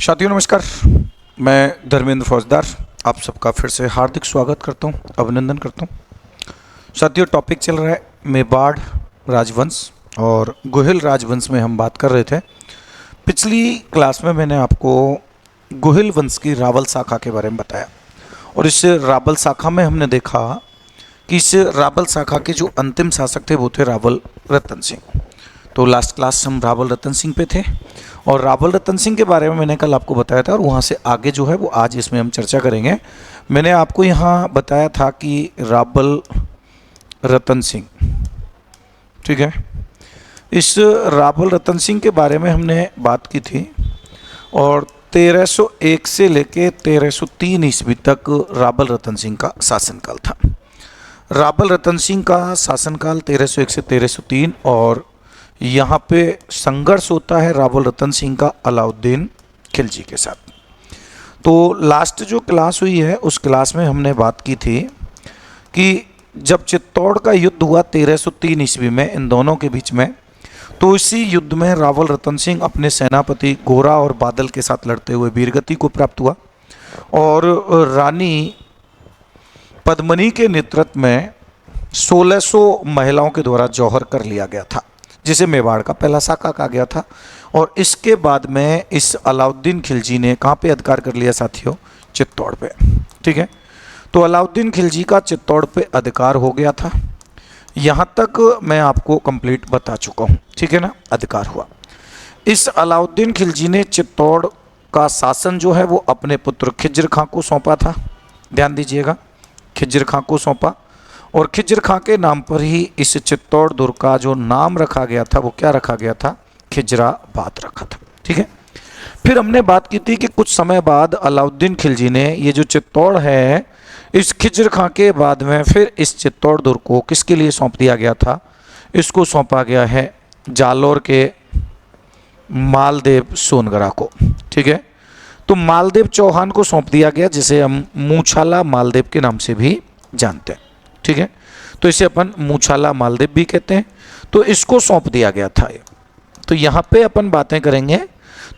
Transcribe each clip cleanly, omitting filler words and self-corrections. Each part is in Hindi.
साथियों नमस्कार। मैं धर्मेंद्र फौजदार आप सबका फिर से हार्दिक स्वागत करता हूं, अभिनंदन करता हूं। साथियों टॉपिक चल रहा है मेवाड़ राजवंश और गुहिल राजवंश में हम बात कर रहे थे। पिछली क्लास में मैंने आपको गुहिल वंश की रावल शाखा के बारे में बताया और इस रावल शाखा में हमने देखा कि इस रावल शाखा के जो अंतिम शासक थे वो थे रावल रतन सिंह। तो लास्ट क्लास हम रावल रतन सिंह पे थे और रावल रतन सिंह के बारे में मैंने कल आपको बताया था और वहाँ से आगे जो है वो आज इसमें हम चर्चा करेंगे। मैंने आपको यहाँ बताया था कि रावल रतन सिंह, ठीक है, इस रावल रतन सिंह के बारे में हमने बात की थी और 1301 से लेके 1303 ईस्वी तक रावल रतन सिंह का शासनकाल था। रावल रतन सिंह का शासनकाल 1301 से 1303 और यहाँ पे संघर्ष होता है रावल रतन सिंह का अलाउद्दीन खिलजी के साथ। तो लास्ट जो क्लास हुई है उस क्लास में हमने बात की थी कि जब चित्तौड़ का युद्ध हुआ 1303 ईस्वी में इन दोनों के बीच में, तो इसी युद्ध में रावल रतन सिंह अपने सेनापति गोरा और बादल के साथ लड़ते हुए वीरगति को प्राप्त हुआ और रानी पद्मनी के नेतृत्व में 1600 महिलाओं के द्वारा जौहर कर लिया गया था, जिसे मेवाड़ का पहला शाखा कहा गया था। और इसके बाद में इस अलाउद्दीन खिलजी ने कहाँ पे अधिकार कर लिया साथियों? चित्तौड़ पे, ठीक है। तो अलाउद्दीन खिलजी का चित्तौड़ पे अधिकार हो गया था। यहाँ तक मैं आपको कंप्लीट बता चुका हूँ, ठीक है ना। अधिकार हुआ। इस अलाउद्दीन खिलजी ने चित्तौड़ का शासन जो है वो अपने पुत्र खिज्र खां को सौंपा था। ध्यान दीजिएगा, खिज्र खां को सौंपा और खिज्र खां के नाम पर ही इस चित्तौड़ दुर्ग का जो नाम रखा गया था वो क्या रखा गया था? खिजराबाद रखा था, ठीक है। फिर हमने बात की थी कि कुछ समय बाद अलाउद्दीन खिलजी ने ये जो चित्तौड़ है इस खिज्र खां के बाद में फिर इस चित्तौड़ दुर्ग को किसके लिए सौंप दिया गया था? इसको सौंपा गया है जालौर के मालदेव सोनगरा को, ठीक है। तो मालदेव चौहान को सौंप दिया गया, जिसे हम मूछाला मालदेव के नाम से भी जानते हैं, ठीक है। तो इसे अपन मूछाला मालदेव भी कहते हैं। तो इसको सौंप दिया गया था। तो यहाँ पे अपन बातें करेंगे।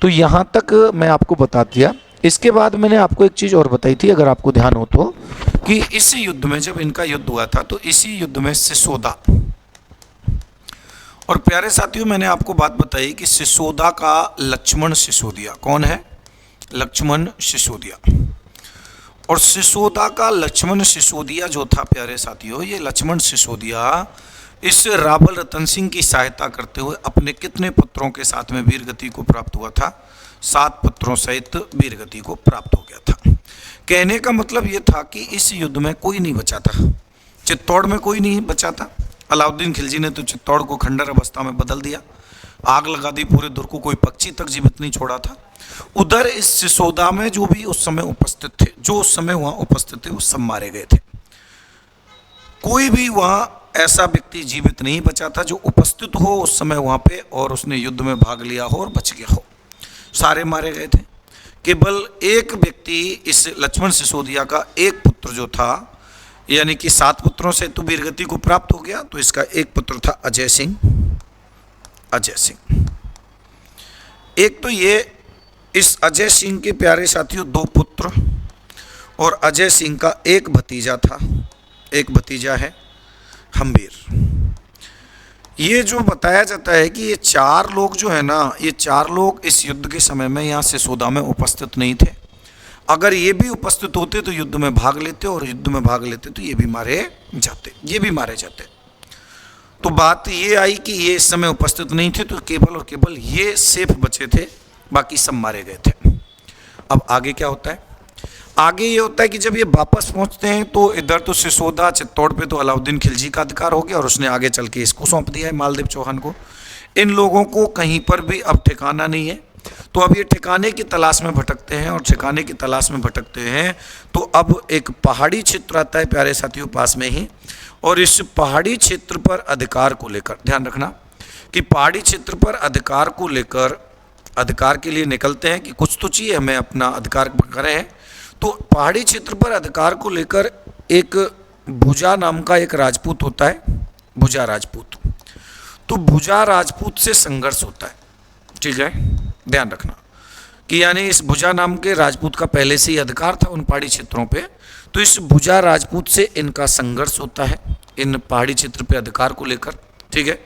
तो यहाँ तक मैं आपको बता दिया। इसके बाद मैंने आपको एक चीज़ और बताई थी, अगर आपको ध्यान हो तो, कि इस युद्ध में जब इनका युद्ध हुआ था तो इसी युद्ध में सिसोदा, और प्यारे साथियों मैंने आपको बात बताई कि सिसोदा का लक्ष्मण सिसोदिया, कौन है? लक्ष्मण सिसोदिया। और सिसोदा का लक्ष्मण सिसोदिया जो था प्यारे साथियों, ये लक्ष्मण सिसोदिया इस रावल रतन सिंह की सहायता करते हुए अपने कितने पुत्रों के साथ में वीरगति को प्राप्त हुआ था? 7 पुत्रों सहित वीरगति को प्राप्त हो गया था। कहने का मतलब ये था कि इस युद्ध में कोई नहीं बचा था, चित्तौड़ में कोई नहीं बचा था। अलाउद्दीन खिलजी ने तो चित्तौड़ को खंडर अवस्था में बदल दिया, आग लगा दी पूरे दुर्ग को, कोई पक्षी तक जीवित नहीं छोड़ा था। उधर इस सिसोदा में जो भी उस समय उपस्थित थे, जो उस समय वहां उपस्थित थे, वो सब मारे गए थे। कोई भी वहां ऐसा व्यक्ति जीवित नहीं बचा था जो उपस्थित हो उस समय वहां पे और उसने युद्ध में भाग लिया हो और बच गया हो। सारे मारे गए थे। केवल एक व्यक्ति, इस लक्ष्मण सिसोदिया का एक पुत्र जो था, यानी कि 7 पुत्रों से तो वीरगति को प्राप्त हो गया, तो इसका एक पुत्र था अजय सिंह। अजय सिंह, एक तो ये इस अजय सिंह के प्यारे साथियों 2 पुत्र और अजय सिंह का एक भतीजा था। एक भतीजा है हम्बीर। ये जो बताया जाता है कि ये 4 लोग जो है ना, ये 4 लोग इस युद्ध के समय में यहाँ सिसोदा में उपस्थित नहीं थे। अगर ये भी उपस्थित होते तो युद्ध में भाग लेते, और युद्ध में भाग लेते तो ये भी मारे जाते, ये भी मारे जाते। तो बात ये आई कि ये इस समय उपस्थित नहीं थे, तो केवल और केवल ये सेफ बचे थे, बाकी सब मारे गए थे। अब आगे क्या होता है? आगे ये होता है कि जब ये वापस पहुंचते हैं तो इधर तो सिसोदा चित्तौड़ पे तो अलाउद्दीन खिलजी का अधिकार हो गया और उसने आगे चल के इसको सौंप दिया है मालदेव चौहान को। इन लोगों को कहीं पर भी अब ठिकाना नहीं है, तो अब ये ठिकाने की तलाश में भटकते हैं और ठिकाने की तलाश में भटकते हैं तो अब एक पहाड़ी क्षेत्र आता है प्यारे साथियों पास में ही, और इस पहाड़ी क्षेत्र पर अधिकार को लेकर, ध्यान रखना कि पहाड़ी क्षेत्र पर अधिकार को लेकर, अधिकार के लिए निकलते हैं कि कुछ तो चाहिए हमें, अपना अधिकार करें। तो पहाड़ी क्षेत्र पर अधिकार को लेकर एक भुजा नाम का एक राजपूत होता है, भुजा राजपूत। तो भुजा राजपूत से संघर्ष होता है, ठीक है, ध्यान रखना। कि यानी इस भुजा नाम के राजपूत का पहले से ही अधिकार था उन पहाड़ी क्षेत्रों पे, तो इस भुजा राजपूत से इनका संघर्ष होता है इन पहाड़ी क्षेत्र पे अधिकार को लेकर। ठीक है,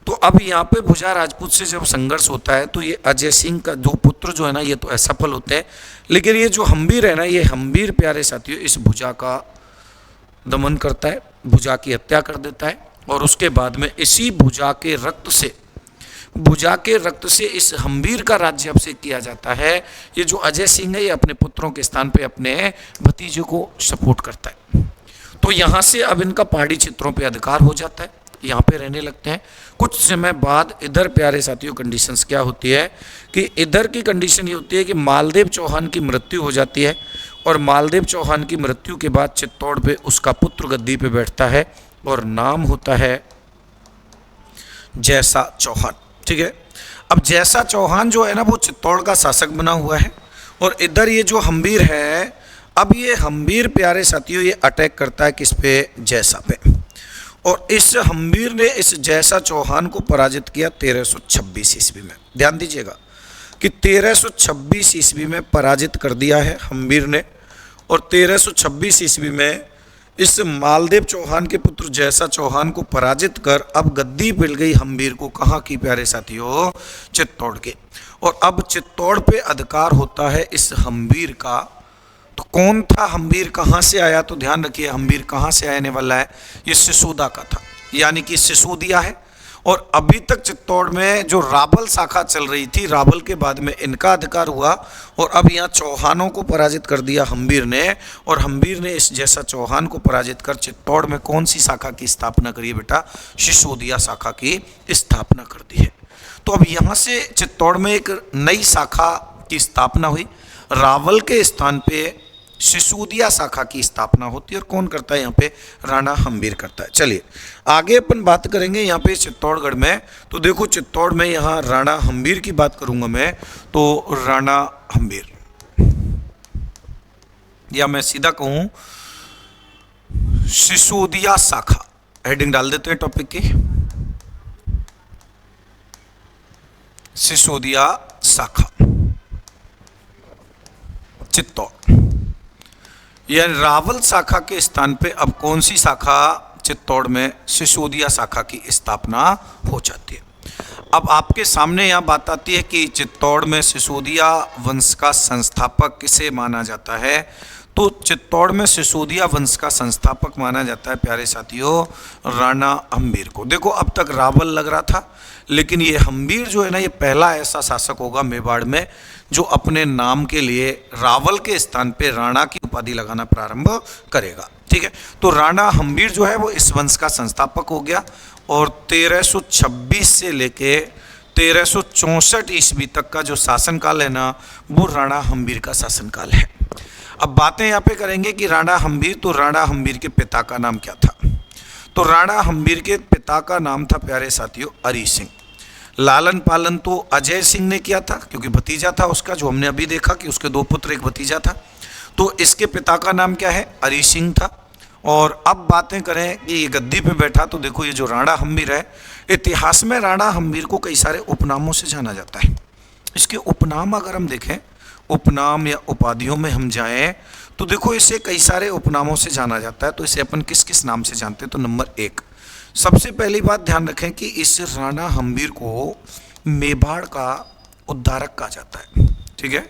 तो अब यहाँ पे भुजा राजपूत से जब संघर्ष होता है तो ये अजय सिंह का दो पुत्र जो है ना ये तो असफल होते हैं, लेकिन ये जो हम्बीर है ना, ये हम्बीर प्यारे साथियों इस भुजा का दमन करता है, भुजा की हत्या कर देता है, और उसके बाद में इसी भुजा के रक्त से इस हम्बीर का राज्य अभिषेक किया जाता है। ये जो अजय सिंह है ये अपने पुत्रों के स्थान पे अपने भतीजे को सपोर्ट करता है। तो यहाँ से अब इनका पहाड़ी क्षेत्रों पे अधिकार हो जाता है, यहाँ पे रहने लगते हैं। कुछ समय बाद इधर प्यारे साथियों कंडीशंस क्या होती है कि इधर की कंडीशन ये होती है कि मालदेव चौहान की मृत्यु हो जाती है, और मालदेव चौहान की मृत्यु के बाद चित्तौड़ पे उसका पुत्र गद्दी पे बैठता है और नाम होता है जैसा चौहान। ठीक है, अब जैसा चौहान जो है ना वो चित्तौड़ का शासक बना हुआ है, और इधर ये जो हम्बीर है, अब ये हम्बीर प्यारे साथियों ये अटैक करता है किस पे, जैसा पे, और इस हम्बीर ने इस जैसा चौहान को पराजित किया 1326 ईस्वी में। ध्यान दीजिएगा कि 1326 ईस्वी में पराजित कर दिया है हम्बीर ने, और 1326 ईस्वी में इस मालदेव चौहान के पुत्र जैसा चौहान को पराजित कर अब गद्दी मिल गई हम्बीर को। कहाँ की प्यारे साथियों, चित्तौड़ के, और अब चित्तौड़ पे अधिकार होता है इस हम्बीर का। तो कौन था हम्बीर, कहाँ से आया, तो ध्यान रखिए हम्बीर कहाँ से आने वाला है, ये सिसोदा का था, यानी कि सिसोदिया है। और अभी तक चित्तौड़ में जो रावल शाखा चल रही थी, रावल के बाद में इनका अधिकार हुआ, और अब यहाँ चौहानों को पराजित कर दिया हम्बीर ने, और हम्बीर ने इस जैसा चौहान को पराजित कर चित्तौड़ में कौन सी शाखा की स्थापना करी है बेटा, सिसोदिया शाखा की स्थापना कर दी है। तो अब यहाँ से चित्तौड़ में एक नई शाखा की स्थापना हुई, रावल के स्थान पे सिसोदिया शाखा की स्थापना होती है, और कौन करता है यहाँ पे, राणा हम्बीर करता है। चलिए आगे अपन बात करेंगे यहाँ पे चित्तौड़गढ़ में। तो देखो चित्तौड़ में यहाँ राणा हम्बीर की बात करूंगा मैं, तो राणा हम्बीर, या मैं सीधा कहूं सिसोदिया शाखा, हेडिंग डाल देते हैं टॉपिक की, सिसोदिया शाखा चित्तौड़, यानी रावल शाखा के स्थान पे अब कौन सी शाखा चित्तौड़ में, सिसोदिया शाखा की स्थापना हो जाती है। अब आपके सामने यह बात आती है कि चित्तौड़ में सिसोदिया वंश का संस्थापक किसे माना जाता है, तो चित्तौड़ में सिसोदिया वंश का संस्थापक माना जाता है प्यारे साथियों राणा हम्बीर को। देखो अब तक रावल लग रहा था, लेकिन ये हम्बीर जो है ना ये पहला ऐसा शासक होगा मेवाड़ में जो अपने नाम के लिए रावल के स्थान पे राणा की उपाधि लगाना प्रारंभ करेगा। ठीक है, तो राणा हम्बीर जो है वो इस वंश का संस्थापक हो गया, और 1326 से लेके 1364 ईस्वी तक का जो शासनकाल है ना वो राणा हम्बीर का शासनकाल है। अब बातें यहाँ पे करेंगे कि राणा हम्बीर, तो राणा हम्बीर के पिता का नाम क्या था, तो राणा हम्बीर के पिता का नाम था प्यारे साथियों अरी सिंह। लालन पालन तो अजय सिंह ने किया था क्योंकि भतीजा था उसका, जो हमने अभी देखा कि उसके दो पुत्र एक भतीजा था, तो इसके पिता का नाम क्या है, अरी सिंह था। और अब बातें करें कि ये गद्दी पे बैठा, तो देखो ये जो राणा हम्बीर है, इतिहास में राणा हम्बीर को कई सारे उपनामों से जाना जाता है। इसके उपनाम अगर हम देखें, उपनाम या उपाधियों में हम जाएं, तो देखो इसे कई सारे उपनामों से जाना जाता है। तो इसे अपन किस किस नाम से जानते हैं, तो नंबर 1 सबसे पहली बात ध्यान रखें कि इस राणा हम्बीर को मेवाड़ का उद्धारक कहा जाता है। ठीक है,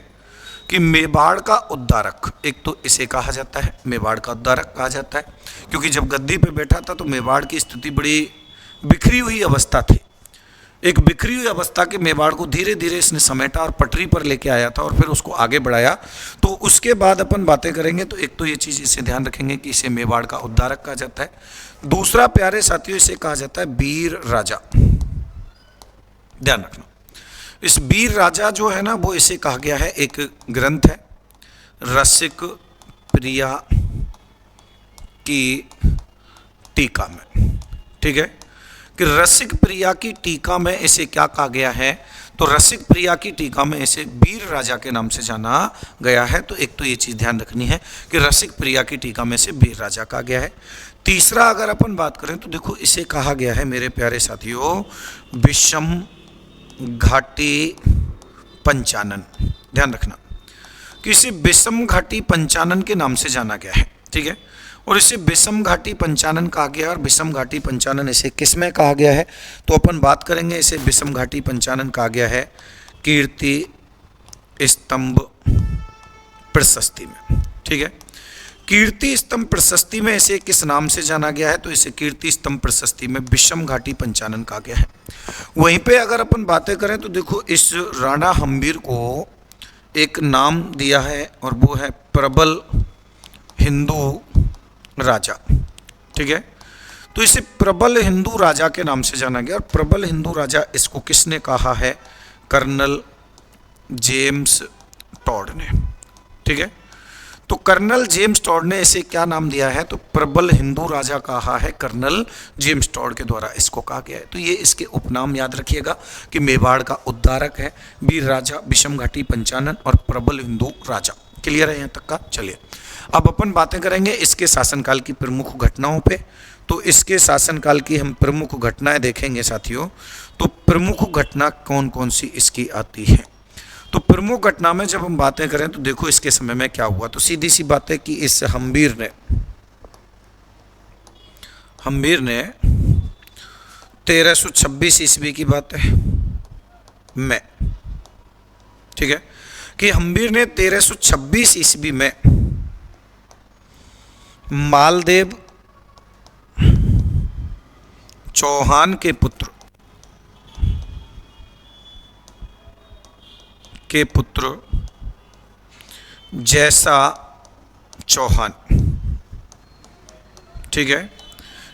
कि मेवाड़ का उद्धारक, एक तो इसे कहा जाता है, मेवाड़ का उद्धारक कहा जाता है, क्योंकि जब गद्दी पे बैठा था तो मेवाड़ की स्थिति बड़ी बिखरी हुई अवस्था थी। एक बिखरी हुई अवस्था के मेवाड़ को धीरे धीरे इसने समेटा और पटरी पर लेके आया था, और फिर उसको आगे बढ़ाया। तो उसके बाद अपन बातें करेंगे, तो एक तो ये चीज़ इसे ध्यान रखेंगे कि इसे मेवाड़ का उद्धारक कहा जाता है। दूसरा प्यारे साथियों इसे कहा जाता है वीर राजा। ध्यान रखना, इस वीर राजा जो है ना वो इसे कहा गया है, एक ग्रंथ है रसिक प्रिया की टीका में। ठीक है, कि रसिक प्रिया की टीका में इसे क्या कहा गया है, तो रसिक प्रिया की टीका में इसे वीर राजा के नाम से जाना गया है। तो एक तो ये चीज़ ध्यान रखनी है कि रसिक प्रिया की टीका में से वीर राजा कहा गया है। तीसरा अगर अपन बात करें तो देखो इसे कहा गया है मेरे प्यारे साथियों विषम घाटी पंचानन। ध्यान रखना कि इसे विषम घाटी पंचानन के नाम से जाना गया है, ठीक है। और इसे विषम घाटी पंचानन कहा गया है। और विषम घाटी पंचानन इसे किस में कहा गया है, तो अपन बात करेंगे इसे विषम घाटी पंचानन कहा गया है कीर्ति स्तंभ प्रशस्ति में, ठीक है। कीर्ति स्तंभ प्रशस्ति में इसे किस नाम से जाना गया है, तो इसे कीर्ति स्तंभ प्रशस्ति में विषम घाटी पंचानन कहा गया है। वहीं पे अगर अपन बातें करें तो देखो इस राणा हम्बीर को एक नाम दिया है और वो है प्रबल हिंदू राजा, ठीक है। तो इसे प्रबल हिंदू राजा के नाम से जाना गया। और प्रबल हिंदू राजा इसको किसने कहा है, कर्नल जेम्स टॉड ने, ठीक है। तो कर्नल जेम्स टॉड ने इसे क्या नाम दिया है, तो प्रबल हिंदू राजा कहा है कर्नल जेम्स टॉड के द्वारा इसको कहा गया है। तो ये इसके उपनाम याद रखिएगा कि मेवाड़ का उद्धारक है वीर राजा, विषम घाटी पंचानन और प्रबल हिंदू राजा। क्लियर है यहाँ तक का। चलिए अब अपन बातें करेंगे इसके शासनकाल की प्रमुख घटनाओं पे। तो इसके शासनकाल की हम प्रमुख घटनाएं देखेंगे साथियों। तो प्रमुख घटना कौन कौन सी इसकी आती है, तो प्रमुख घटना में जब हम बातें करें तो देखो इसके समय में क्या हुआ। तो सीधी सी बात है कि इस हम्बीर ने 1326 ईस्वी की बात है में, ठीक है, कि हम्बीर ने 1326 ईस्वी में मालदेव चौहान के पुत्र जैसा चौहान, ठीक है,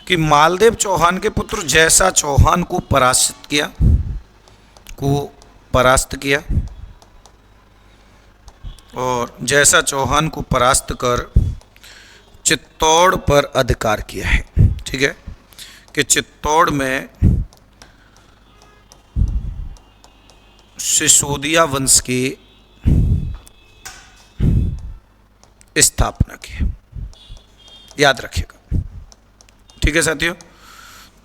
कि मालदेव चौहान के पुत्र जैसा चौहान को परास्त किया और जैसा चौहान को परास्त कर चित्तौड़ पर अधिकार किया है, ठीक है, कि चित्तौड़ में सिसोदिया वंश की स्थापना की, याद रखिएगा, ठीक है साथियों।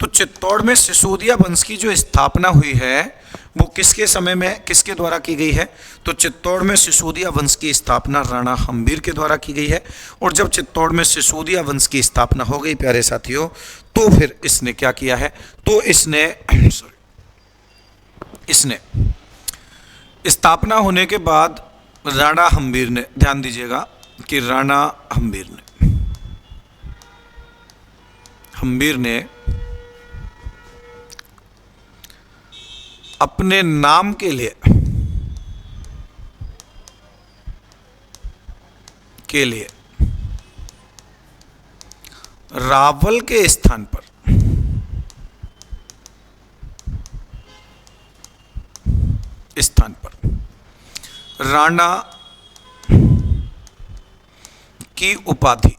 तो चित्तौड़ में सिसोदिया वंश की जो स्थापना हुई है वो किसके समय में किसके द्वारा की गई है, तो चित्तौड़ में सिसोदिया वंश की स्थापना राणा हम्बीर के द्वारा की गई है। और जब चित्तौड़ में सिसोदिया वंश की स्थापना हो गई प्यारे साथियों, तो फिर इसने क्या किया है, तो इसने स्थापना होने के बाद राणा हम्बीर ने, ध्यान दीजिएगा कि राणा हम्बीर ने अपने नाम के लिए रावल के स्थान पर राणा की उपाधि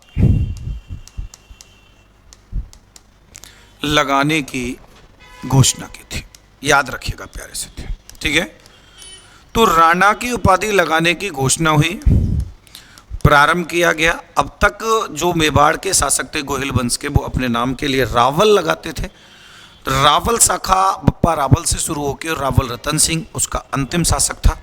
लगाने की घोषणा की थी, याद रखिएगा प्यारे साथियों, ठीक है। तो राणा की उपाधि लगाने की घोषणा हुई, प्रारंभ किया गया। अब तक जो मेवाड़ के शासक थे गोहिल वंश के, वो अपने नाम के लिए रावल लगाते थे। रावल शाखा बप्पा रावल से शुरू होकर रावल रतन सिंह उसका अंतिम शासक था।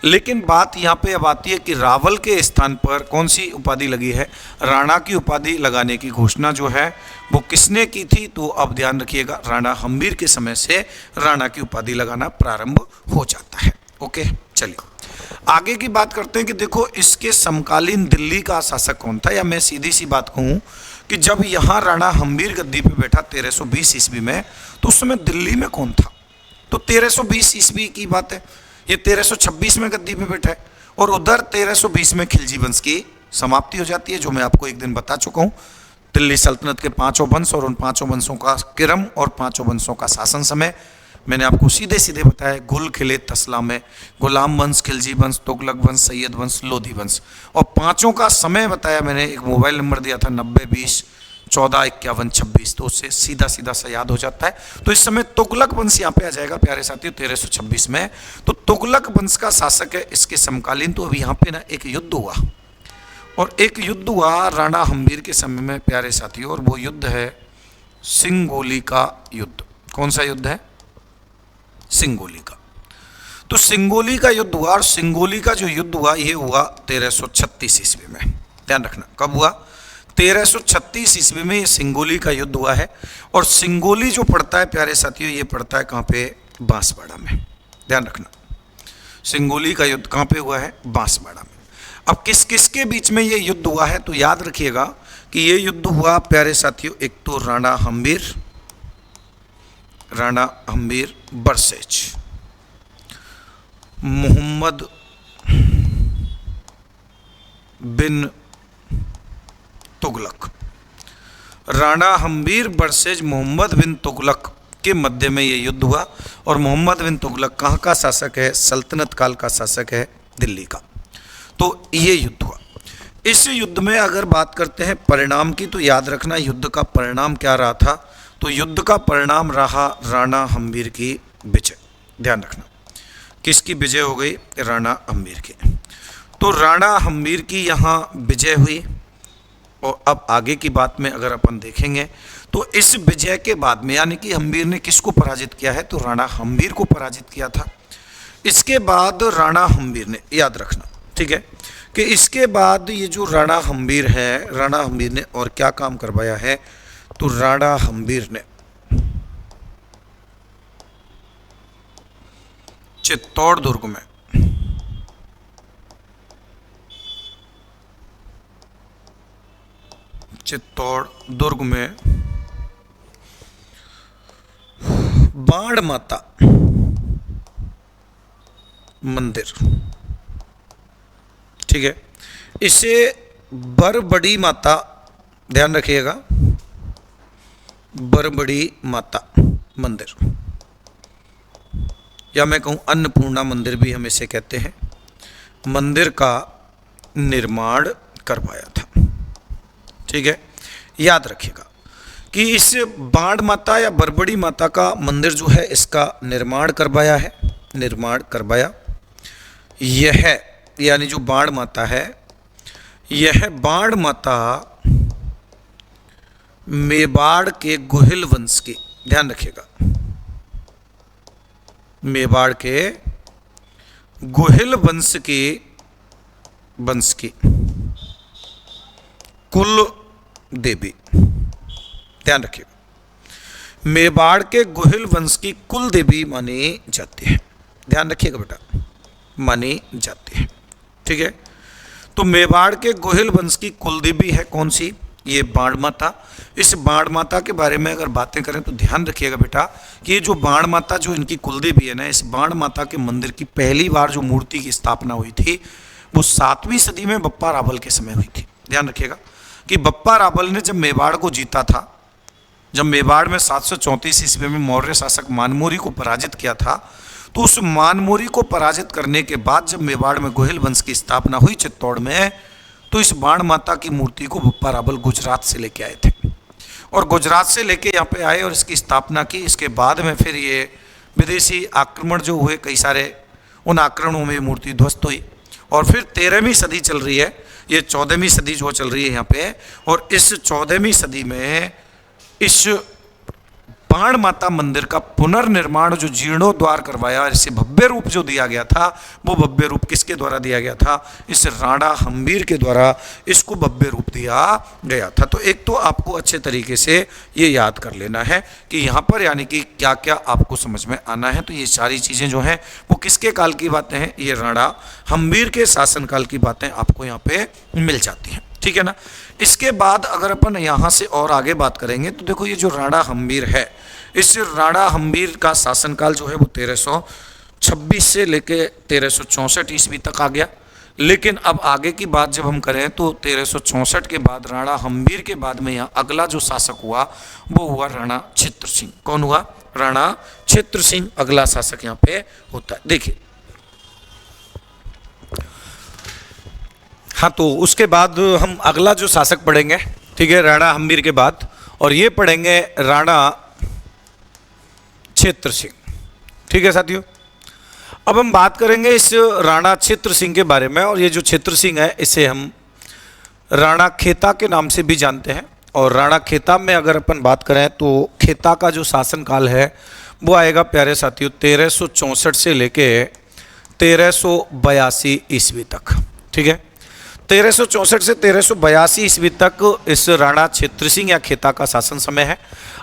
लेकिन बात यहाँ पे अब आती है कि रावल के स्थान पर कौन सी उपाधि लगी है, राणा की उपाधि लगाने की घोषणा जो है वो किसने की थी, तो अब ध्यान रखिएगा राणा हम्बीर के समय से राणा की उपाधि लगाना प्रारंभ हो जाता है। ओके, चलिए आगे की बात करते हैं कि देखो इसके समकालीन दिल्ली का शासक कौन था, या मैं सीधी सी बात कहूँ कि जब यहाँ राणा हम्बीर गद्दी पे बैठा 1320 ईस्वी में, तो उस समय दिल्ली में कौन था, तो 1320 ईस्वी की बात है। ये 1326 में गद्दी पे बैठा है और उधर 1320 में खिलजी वंश की समाप्ति हो जाती है, जो मैं आपको एक दिन बता चुका हूँ। दिल्ली सल्तनत के पांचों वंश और उन पांचों वंशों का क्रम और पांचों वंशों का शासन समय मैंने आपको सीधे सीधे बताया। गुल खिले तसला में गुलाम वंश, खिलजी वंश, तुगलक वंश, सैयद वंश, लोधी वंश, और पांचों का समय बताया मैंने। एक मोबाइल नंबर दिया था 9020145126, तो उससे सीधा सीधा सा याद हो जाता है। तो इस समय तुगलक वंश यहाँ पे आ जाएगा प्यारे साथियों 1326 में। तो तुगलक वंश का शासक है इसके समकालीन। तो अब यहाँ पे ना एक युद्ध हुआ, और एक युद्ध हुआ राणा हम्बीर के समय में प्यारे साथियों, और वो युद्ध है सिंगोली का युद्ध। कौन सा युद्ध है? सिंगोली का। तो सिंगोली का युद्ध हुआ, और सिंगोली का जो युद्ध हुआ ये हुआ 1336 ईस्वी में। ध्यान रखना कब हुआ, 1336 ईस्वी में ये सिंगोली का युद्ध हुआ है। और सिंगोली जो पड़ता है प्यारे साथियों, ये पड़ता है कहाँ पे, बांसवाड़ा में। ध्यान रखना सिंगोली का युद्ध कहाँ पे हुआ है, बांसवाड़ा में। अब किस किस के बीच में ये युद्ध हुआ है, तो याद रखिएगा कि ये युद्ध हुआ प्यारे साथियों, एक तो राणा हम्बीर बरसेज, मोहम्मद बिन तुगलक। राणा हम्बीर वर्सेज मोहम्मद बिन तुगलक के मध्य में ये युद्ध हुआ। और मोहम्मद बिन तुगलक कहाँ का शासक है, सल्तनत काल का शासक है, दिल्ली का। तो ये युद्ध हुआ। इस युद्ध में अगर बात करते हैं परिणाम की, तो याद रखना युद्ध का परिणाम क्या रहा था, तो युद्ध का परिणाम रहा राणा हम्बीर की विजय। ध्यान रखना किसकी विजय हो गई, राणा हम्बीर की। तो राणा हम्बीर की यहाँ विजय हुई। और अब आगे की बात में अगर अपन देखेंगे तो इस विजय के बाद में, यानी कि हम्बीर ने किसको पराजित किया है, तो राणा हम्बीर को पराजित किया था। इसके बाद राणा हम्बीर ने, याद रखना ठीक है, कि इसके बाद ये जो राणा हम्बीर है, राणा हम्बीर ने और क्या काम करवाया है, तो राणा हम्बीर ने चित्तौड़ दुर्ग में बाण माता मंदिर, ठीक है, इसे बरबड़ी माता, ध्यान रखिएगा, बरबड़ी माता मंदिर, या मैं कहूँ अन्नपूर्णा मंदिर भी हम इसे कहते हैं, मंदिर का निर्माण करवाया था। ठीक है, याद रखिएगा कि इस बाण माता या बरबड़ी माता का मंदिर जो है इसका निर्माण करवाया। यह यानी जो बाण माता है, यह बाण माता मेवाड़ के गोहिल वंश की, ध्यान रखिएगा, मेवाड़ के गोहिल वंश की कुल देवी, ध्यान रखिएगा, मेवाड़ के गोहिल वंश की कुल देवी मानी जाती है। ध्यान रखिएगा बेटा, मानी जाती है। ठीक है, तो मेवाड़ के गोहिल वंश की कुल देवी है कौन सी, ये बाण माता। इस बाण माता के बारे में अगर बातें करें तो ध्यान रखिएगा बेटा कि ये जो बाण माता जो इनकी कुलदेवी है ना, इस बाण माता के मंदिर की पहली बार जो मूर्ति की स्थापना हुई थी वो 7वीं सदी में बप्पा रावल के समय हुई थी। ध्यान रखिएगा कि बप्पा रावल ने जब मेवाड़ को जीता था, जब मेवाड़ में 734 ईस्वी में मौर्य शासक मानमोरी को पराजित किया था, तो उस मानमोरी को पराजित करने के बाद जब मेवाड़ में गोहिल वंश की स्थापना हुई चित्तौड़ में, तो इस बाण माता की मूर्ति को बप्पा रावल गुजरात से लेके आए थे और गुजरात से लेके यहाँ पे आए और इसकी स्थापना की। इसके बाद में फिर ये विदेशी आक्रमण जो हुए कई सारे, उन आक्रमणों में मूर्ति ध्वस्त हुई और फिर 13वीं सदी चल रही है, ये 14वीं सदी जो चल रही है यहाँ पे, और इस 14वीं सदी में इस बाण माता मंदिर का पुनर्निर्माण जो जीर्णोद्वार करवाया, इसे भव्य रूप जो दिया गया था, वो भव्य रूप किसके द्वारा दिया गया था, इस राणा हम्बीर के द्वारा इसको भव्य रूप दिया गया था। तो एक तो आपको अच्छे तरीके से ये याद कर लेना है कि यहाँ पर यानी कि क्या क्या आपको समझ में आना है। तो ये सारी चीज़ें जो हैं वो किसके काल की बातें हैं, ये राणा हम्बीर के शासनकाल की बातें आपको यहाँ पे मिल जाती हैं। ठीक है ना। इसके बाद अगर अपन यहाँ से और आगे बात करेंगे तो देखो ये जो राणा हम्बीर है, इस राणा हम्बीर का शासनकाल जो है वो 1326 से लेके 1364 ईस्वी तक आ गया। लेकिन अब आगे की बात जब हम करें तो 1364 के बाद राणा हम्बीर के बाद में यहाँ अगला जो शासक हुआ वो हुआ राणा क्षेत्र सिंह। कौन हुआ, राणा क्षेत्र सिंह अगला शासक यहाँ पे होता है। देखिए हाँ, तो उसके बाद हम अगला जो शासक पढ़ेंगे, ठीक है, राणा हम्बीर के बाद, और ये पढ़ेंगे राणा क्षेत्र सिंह। ठीक है साथियों, अब हम बात करेंगे इस राणा क्षेत्र सिंह के बारे में। और ये जो क्षेत्र सिंह है इसे हम राणा खेता के नाम से भी जानते हैं। और राणा खेता में अगर अपन बात करें तो खेता का जो शासनकाल है वो आएगा प्यारे साथियों 1364 से लेके 1382 ईस्वी तक। ठीक है, 1364 से 1382 ईस्वी तक इस राणा क्षेत्र सिंह या खेता का शासन समय है।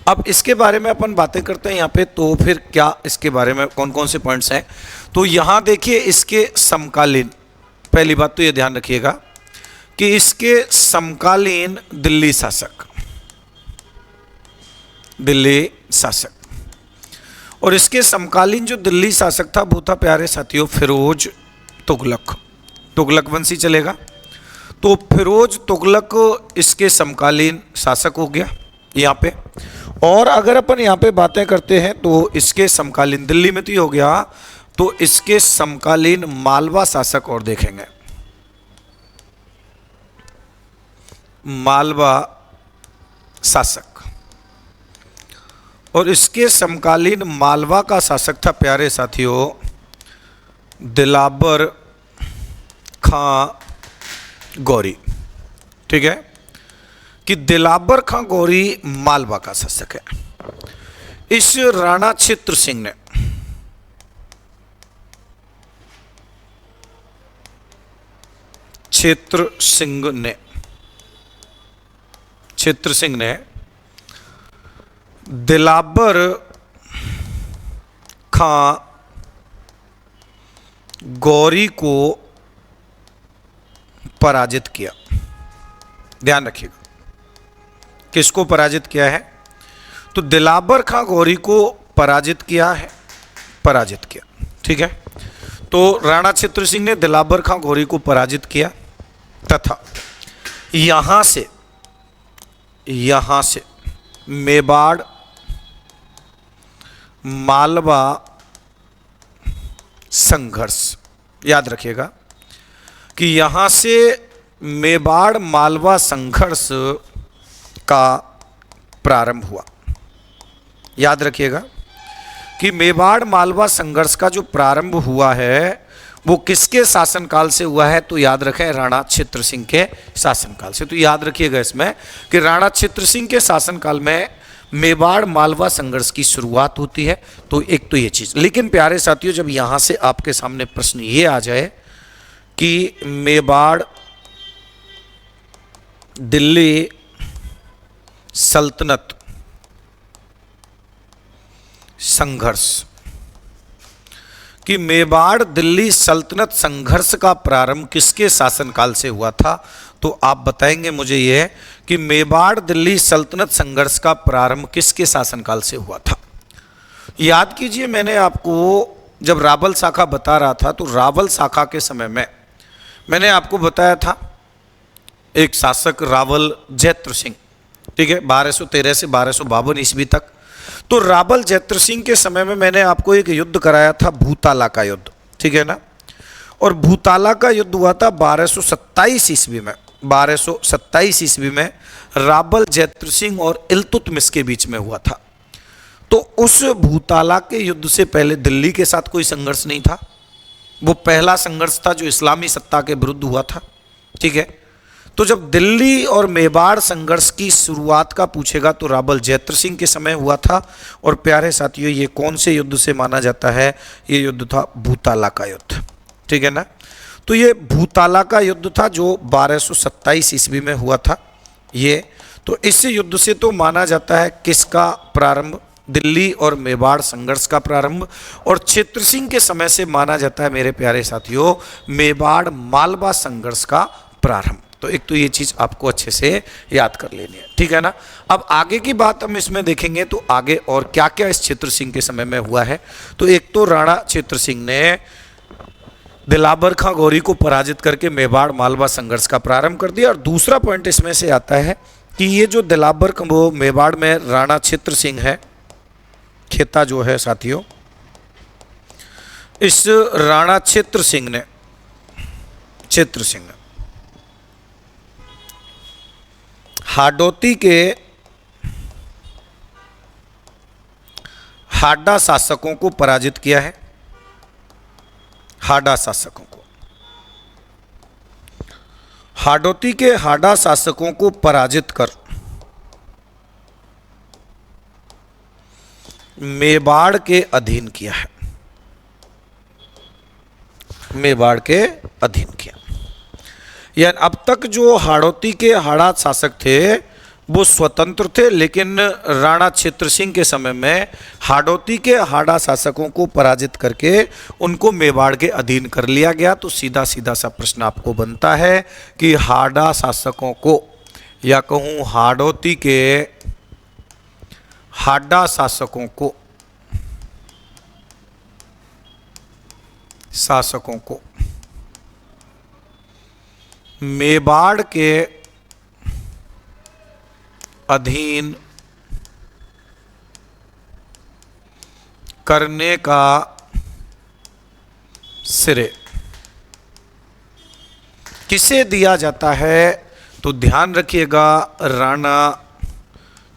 अब इसके बारे में अपन बातें करते हैं यहाँ पे, तो फिर क्या इसके बारे में कौन कौन से पॉइंट्स हैं। तो यहाँ देखिए इसके समकालीन, पहली बात तो ये ध्यान रखिएगा कि इसके समकालीन दिल्ली शासक, दिल्ली शासक, और इसके समकालीन जो दिल्ली शासक था वो था प्यारे साथियों फिरोज तुगलक, तुगलक वंशी चलेगा। तो फिरोज तुगलक इसके समकालीन शासक हो गया यहाँ पे। और अगर अपन यहाँ पे बातें करते हैं तो इसके समकालीन, दिल्ली में तो ये हो गया, तो इसके समकालीन मालवा शासक और देखेंगे, मालवा शासक। और इसके समकालीन मालवा का शासक था प्यारे साथियों दिलाबर खां गौरी। ठीक है, कि दिलाबर खां गौरी मालवा का शासक है। इस राणा क्षेत्र सिंह ने क्षेत्र सिंह ने दिलाबर खां गौरी को पराजित किया। ध्यान रखिएगा, किसको पराजित किया है, तो दिलाबर खां गौरी को पराजित किया है, पराजित किया। ठीक है, तो राणा क्षेत्र सिंह ने दिलाबर खां गौरी को पराजित किया तथा यहां से मेवाड़ मालवा संघर्ष, याद रखिएगा कि यहां से मेवाड़ मालवा संघर्ष का प्रारंभ हुआ। याद रखिएगा कि मेवाड़ मालवा संघर्ष का जो प्रारंभ हुआ है वो किसके शासनकाल से हुआ है, तो याद रखें राणा क्षेत्र सिंह के शासनकाल से। तो याद रखिएगा इसमें कि राणा क्षेत्र सिंह के शासनकाल में मेवाड़ मालवा संघर्ष की शुरुआत होती है। तो एक तो ये चीज, लेकिन प्यारे साथियों जब यहां से आपके सामने प्रश्न ये आ जाए कि मेवाड़ दिल्ली सल्तनत संघर्ष, कि मेवाड़ दिल्ली सल्तनत संघर्ष का प्रारंभ किसके शासनकाल से हुआ था, तो आप बताएंगे मुझे यह कि मेवाड़ दिल्ली सल्तनत संघर्ष का प्रारंभ किसके शासनकाल से हुआ था। याद कीजिए मैंने आपको जब रावल शाखा बता रहा था, तो रावल शाखा के समय में मैंने आपको बताया था एक शासक रावल जैत्र सिंह। ठीक है, 1213 से 1252 ईस्वी तक। तो रावल जैत्र सिंह के समय में मैंने आपको एक युद्ध कराया था, भूताला का युद्ध। ठीक है ना, और भूताला का युद्ध हुआ था 1227 ईस्वी में। 1227 ईस्वी में रावल जैत्र सिंह और इल्तुतमिश के बीच में हुआ था। तो उस भूताला के युद्ध से पहले दिल्ली के साथ कोई संघर्ष नहीं था। वो पहला संघर्ष था जो इस्लामी सत्ता के विरुद्ध हुआ था। ठीक है, तो जब दिल्ली और मेवाड़ संघर्ष की शुरुआत का पूछेगा तो रावल जैत्र सिंह के समय हुआ था। और प्यारे साथियों ये कौन से युद्ध से माना जाता है, ये युद्ध था भूताला का युद्ध। ठीक है ना, तो ये भूताला का युद्ध था जो 1227 ईस्वी में हुआ था ये। तो इस युद्ध से तो माना जाता है किसका प्रारंभ, दिल्ली और मेवाड़ संघर्ष का प्रारंभ। और क्षेत्र सिंह के समय से माना जाता है मेरे प्यारे साथियों मेवाड़ मालवा संघर्ष का प्रारंभ। तो एक तो ये चीज आपको अच्छे से याद कर लेनी है। ठीक है ना, अब आगे की बात हम इसमें देखेंगे तो आगे और क्या क्या इस क्षेत्र सिंह के समय में हुआ है। तो एक तो राणा क्षेत्र सिंह ने दिलाबर खां गौरी को पराजित करके मेवाड़ मालवा संघर्ष का प्रारंभ कर दिया। और दूसरा पॉइंट इसमें से आता है कि ये जो दिलाबर वो मेवाड़ में राणा क्षेत्र सिंह है, खेता जो है साथियों, इस राणा क्षेत्र सिंह ने हाडोती के हाडा शासकों को पराजित किया है। हाडा शासकों को, हाडोती के हाडा शासकों को पराजित कर मेवाड़ के अधीन किया है। मेवाड़ के अधीन किया। यानी अब तक जो हाड़ौती के हाड़ा शासक थे वो स्वतंत्र थे, लेकिन राणा क्षेत्र सिंह के समय में हाड़ौती के हाड़ा शासकों को पराजित करके उनको मेवाड़ के अधीन कर लिया गया। तो सीधा सीधा सा प्रश्न आपको बनता है कि हाड़ा शासकों को, या कहूँ हाड़ौती के हाड़ा शासकों को मेवाड़ के अधीन करने का श्रेय किसे दिया जाता है? तो ध्यान रखिएगा, राणा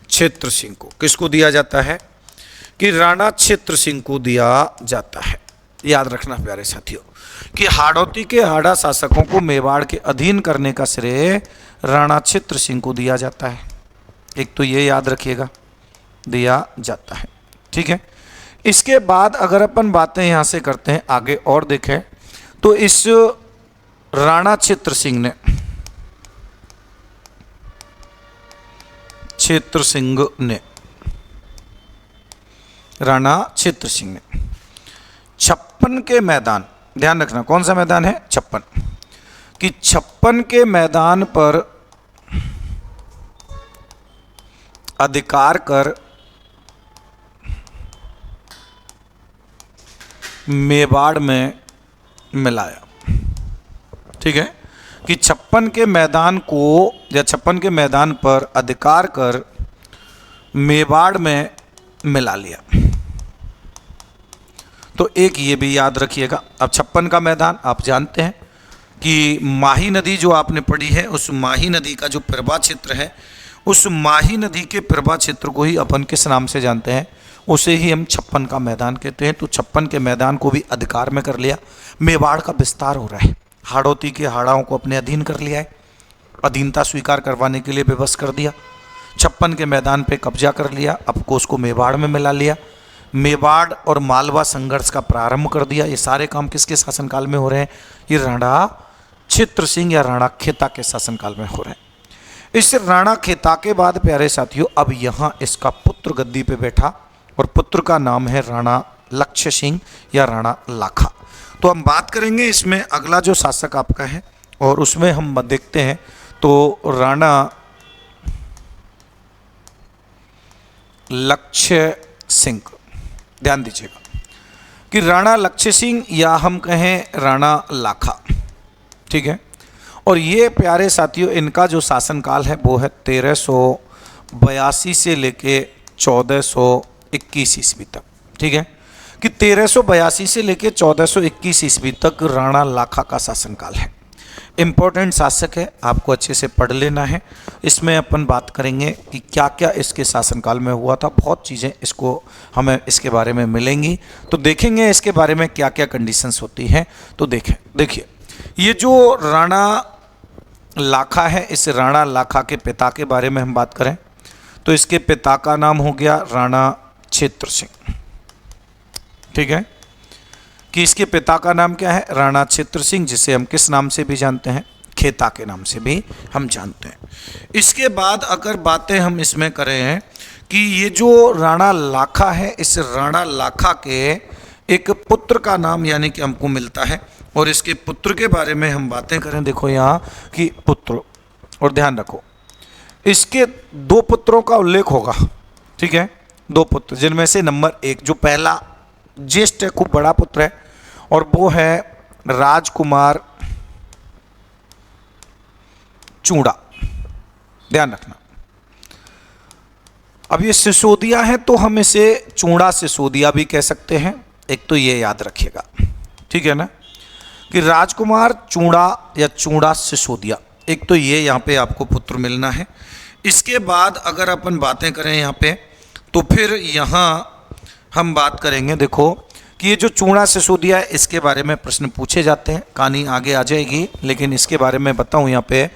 क्षेत्र सिंह को। किसको दिया जाता है? कि राणा क्षेत्र सिंह को दिया जाता है। याद रखना प्यारे साथियों कि हाड़ौती के हाड़ा शासकों को मेवाड़ के अधीन करने का श्रेय राणा क्षेत्र सिंह को दिया जाता है। एक तो ये याद रखिएगा, दिया जाता है। ठीक है। इसके बाद अगर अपन बातें यहाँ से करते हैं आगे और देखें तो इस राणा क्षेत्र सिंह ने 56 के मैदान, ध्यान रखना कौन सा मैदान है? 56, कि 56 के मैदान पर अधिकार कर मेवाड़ में मिलाया। ठीक है, कि 56 के मैदान को या 56 के मैदान पर अधिकार कर मेवाड़ में मिला लिया। तो एक ये भी याद रखिएगा। अब 56 का मैदान आप जानते हैं कि माही नदी जो आपने पढ़ी है, उस माही नदी का जो प्रभा क्षेत्र है, उस माही नदी के प्रभा क्षेत्र को ही अपन किस नाम से जानते हैं? उसे ही हम 56 का मैदान कहते हैं। तो 56 के मैदान को भी अधिकार में कर लिया। मेवाड़ का विस्तार हो रहा है, हाड़ौती के हाड़ाओं को अपने अधीन कर लिया है, अधीनता स्वीकार करवाने के लिए विवश कर दिया। 56 के मैदान पे कब्जा कर लिया, अब को उसको मेवाड़ में मिला लिया। मेवाड़ और मालवा संघर्ष का प्रारंभ कर दिया। ये सारे काम किसके शासनकाल में हो रहे हैं? ये राणा क्षेत्र सिंह या राणा खेता के शासनकाल में हो रहे हैं। इस राणा खेता के बाद प्यारे साथियों अब यहाँ इसका पुत्र गद्दी पे बैठा और पुत्र का नाम है राणा लक्ष्य सिंह या राणा लाखा। तो हम बात करेंगे इसमें अगला जो शासक आपका है और उसमें हम देखते हैं तो राणा लक्ष्य सिंह। ध्यान दीजिएगा कि राणा लक्ष्य सिंह या हम कहें राणा लाखा। ठीक है, और ये प्यारे साथियों इनका जो शासनकाल है वो है 1382 से लेके 1421 ईस्वी तक। ठीक है, कि 1382 से लेके 1421 ईस्वी तक राणा लाखा का शासनकाल है। इम्पोर्टेंट शासक है, आपको अच्छे से पढ़ लेना है। इसमें अपन बात करेंगे कि क्या क्या इसके शासनकाल में हुआ था। बहुत चीज़ें इसको हमें इसके बारे में मिलेंगी, तो देखेंगे इसके बारे में क्या क्या कंडीशंस होती हैं। तो देखिए ये जो राणा लाखा है, इस राणा लाखा के पिता के बारे में हम बात करें तो इसके पिता का नाम हो गया राणा क्षेत्र सिंह। ठीक है, कि इसके पिता का नाम क्या है? राणा क्षेत्र सिंह, जिसे हम किस नाम से भी जानते हैं? खेता के नाम से भी हम जानते हैं। इसके बाद अगर बातें हम इसमें करें कि ये जो राणा लाखा है, इस राणा लाखा के एक पुत्र का नाम यानी कि हमको मिलता है, और इसके पुत्र के बारे में हम बातें करें। देखो यहाँ कि पुत्र, और ध्यान रखो इसके 2 पुत्रों का उल्लेख होगा। ठीक है, 2 पुत्र, जिनमें से नंबर 1 जो पहला ज्येष्ठ है, खूब बड़ा पुत्र है, और वो है राजकुमार चूड़ा। ध्यान रखना, अब ये सिसोदिया है तो हम इसे चूड़ा सिसोदिया भी कह सकते हैं। एक तो ये याद रखिएगा, ठीक है ना, कि राजकुमार चूड़ा या चूड़ा सिसोदिया, एक तो ये यहाँ पे आपको पुत्र मिलना है। इसके बाद अगर अपन बातें करें यहाँ पे तो फिर यहाँ हम बात करेंगे, देखो कि ये जो चूड़ा सिसोदिया है इसके बारे में प्रश्न पूछे जाते हैं, कहानी आगे आ जाएगी, लेकिन इसके बारे में बताऊं यहाँ पे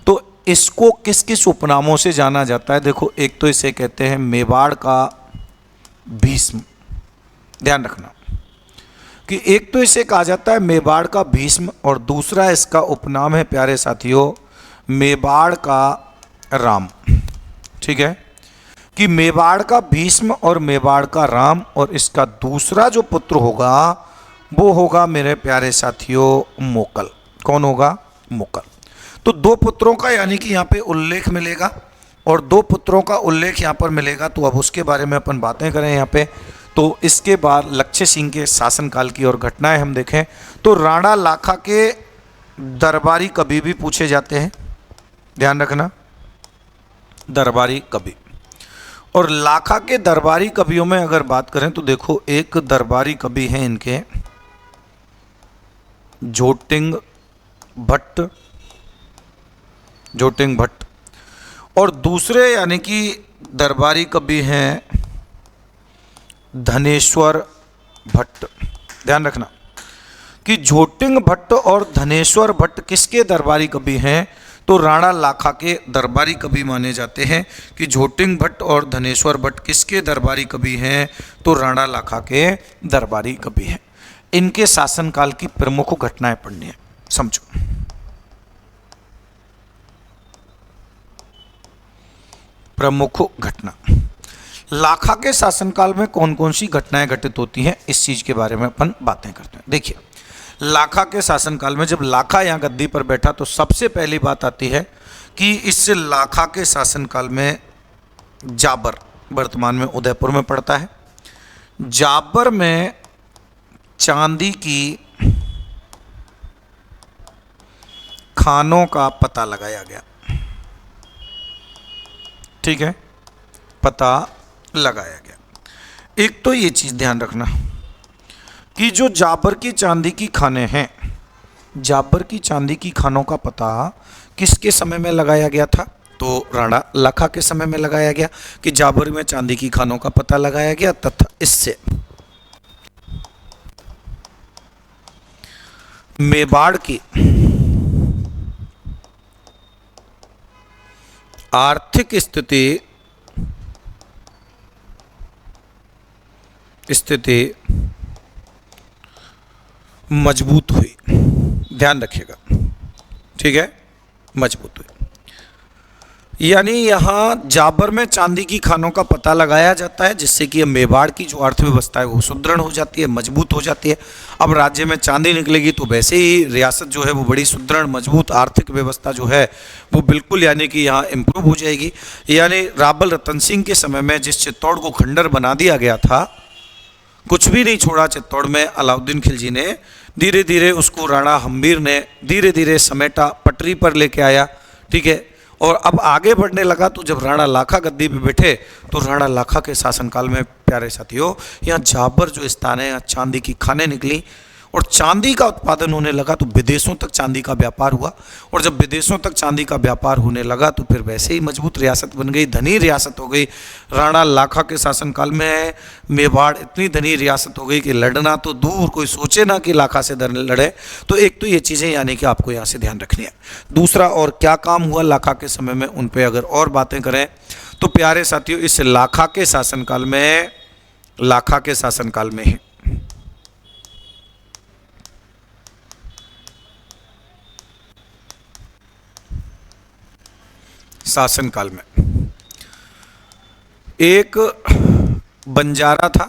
तो इसको किस किस उपनामों से जाना जाता है। देखो एक तो इसे कहते हैं मेवाड़ का भीष्म, ध्यान रखना, कि एक तो इसे कहा जाता है मेवाड़ का भीष्म और दूसरा इसका उपनाम है प्यारे साथियों मेवाड़ का राम। ठीक है, कि मेवाड़ का भीष्म और मेवाड़ का राम, और इसका दूसरा जो पुत्र होगा वो होगा मेरे प्यारे साथियों मोकल। कौन होगा? मोकल। तो दो पुत्रों का यानी कि यहाँ पे उल्लेख मिलेगा और दो पुत्रों का उल्लेख यहाँ पर मिलेगा। तो अब उसके बारे में अपन बातें करें यहाँ पे। तो इसके बाद लक्ष्य सिंह के शासनकाल की और घटनाएं हम देखें तो राणा लाखा के दरबारी कवि भी पूछे जाते हैं, ध्यान रखना, दरबारी कवि। और लाखा के दरबारी कवियों में अगर बात करें तो देखो एक दरबारी कवि हैं इनके जोटिंग भट्ट, जोटिंग भट्ट, और दूसरे यानी कि दरबारी कवि हैं धनेश्वर भट्ट। ध्यान रखना कि जोटिंग भट्ट और धनेश्वर भट्ट किसके दरबारी कवि हैं? तो राणा लाखा के दरबारी कवि माने जाते हैं। कि जोटिंग भट्ट और धनेश्वर भट्ट किसके दरबारी कवि हैं? तो राणा लाखा के दरबारी कवि हैं। इनके शासनकाल की प्रमुख घटनाएं पढ़नी है, समझो। प्रमुख घटना, लाखा के शासनकाल में कौन कौन सी घटनाएं घटित होती हैं इस चीज के बारे में अपन बातें करते हैं। देखिए लाखा के शासनकाल में जब लाखा यहाँ गद्दी पर बैठा तो सबसे पहली बात आती है कि इस लाखा के शासनकाल में जाबर, वर्तमान में उदयपुर में पड़ता है, जाबर में चांदी की खानों का पता लगाया गया। ठीक है, पता लगाया गया। एक तो ये चीज ध्यान रखना कि जो जाबर की चांदी की खाने हैं, जाबर की चांदी की खानों का पता किसके समय में लगाया गया था? तो राणा लाखा के समय में लगाया गया कि जाबर में चांदी की खानों का पता लगाया गया तथा इससे मेवाड़ की आर्थिक स्थिति मजबूत हुई। ध्यान रखिएगा, ठीक है, मजबूत हुई। यानी यहाँ जाबर में चांदी की खानों का पता लगाया जाता है जिससे कि मेवाड़ की जो अर्थव्यवस्था है वो सुदृढ़ हो जाती है, मजबूत हो जाती है। अब राज्य में चांदी निकलेगी तो वैसे ही रियासत जो है वो बड़ी सुदृढ़ मजबूत आर्थिक व्यवस्था जो है वो बिल्कुल यानी कि यहाँ इम्प्रूव हो जाएगी। यानी रावल रतन सिंह के समय में जिस चित्तौड़ को खंडर बना दिया गया था, कुछ भी नहीं छोड़ा चित्तौड़ में, अलाउद्दीन खिलजी ने धीरे धीरे उसको राणा हम्बीर ने धीरे धीरे समेटा, पटरी पर लेके आया। ठीक है, और अब आगे बढ़ने लगा तो जब राणा लाखा गद्दी पे बैठे तो राणा लाखा के शासनकाल में प्यारे साथियों यहाँ जाबर जो स्थान है, यहाँ चांदी की खानें निकली और चांदी का उत्पादन होने लगा तो विदेशों तक चांदी का व्यापार हुआ। और जब विदेशों तक चांदी का व्यापार होने लगा तो फिर वैसे ही मजबूत रियासत बन गई, धनी रियासत हो गई। राणा लाखा के शासनकाल में मेवाड़ इतनी धनी रियासत हो गई कि लड़ना तो दूर, कोई सोचे ना कि लाखा से लड़े। तो एक तो ये चीज़ें यानी कि आपको यहाँ से ध्यान रखनी है। दूसरा और क्या काम हुआ लाखा के समय में, उन पर अगर और बातें करें तो प्यारे साथियों इस लाखा के शासनकाल में, लाखा के शासनकाल में ही शासनकाल में एक बंजारा था।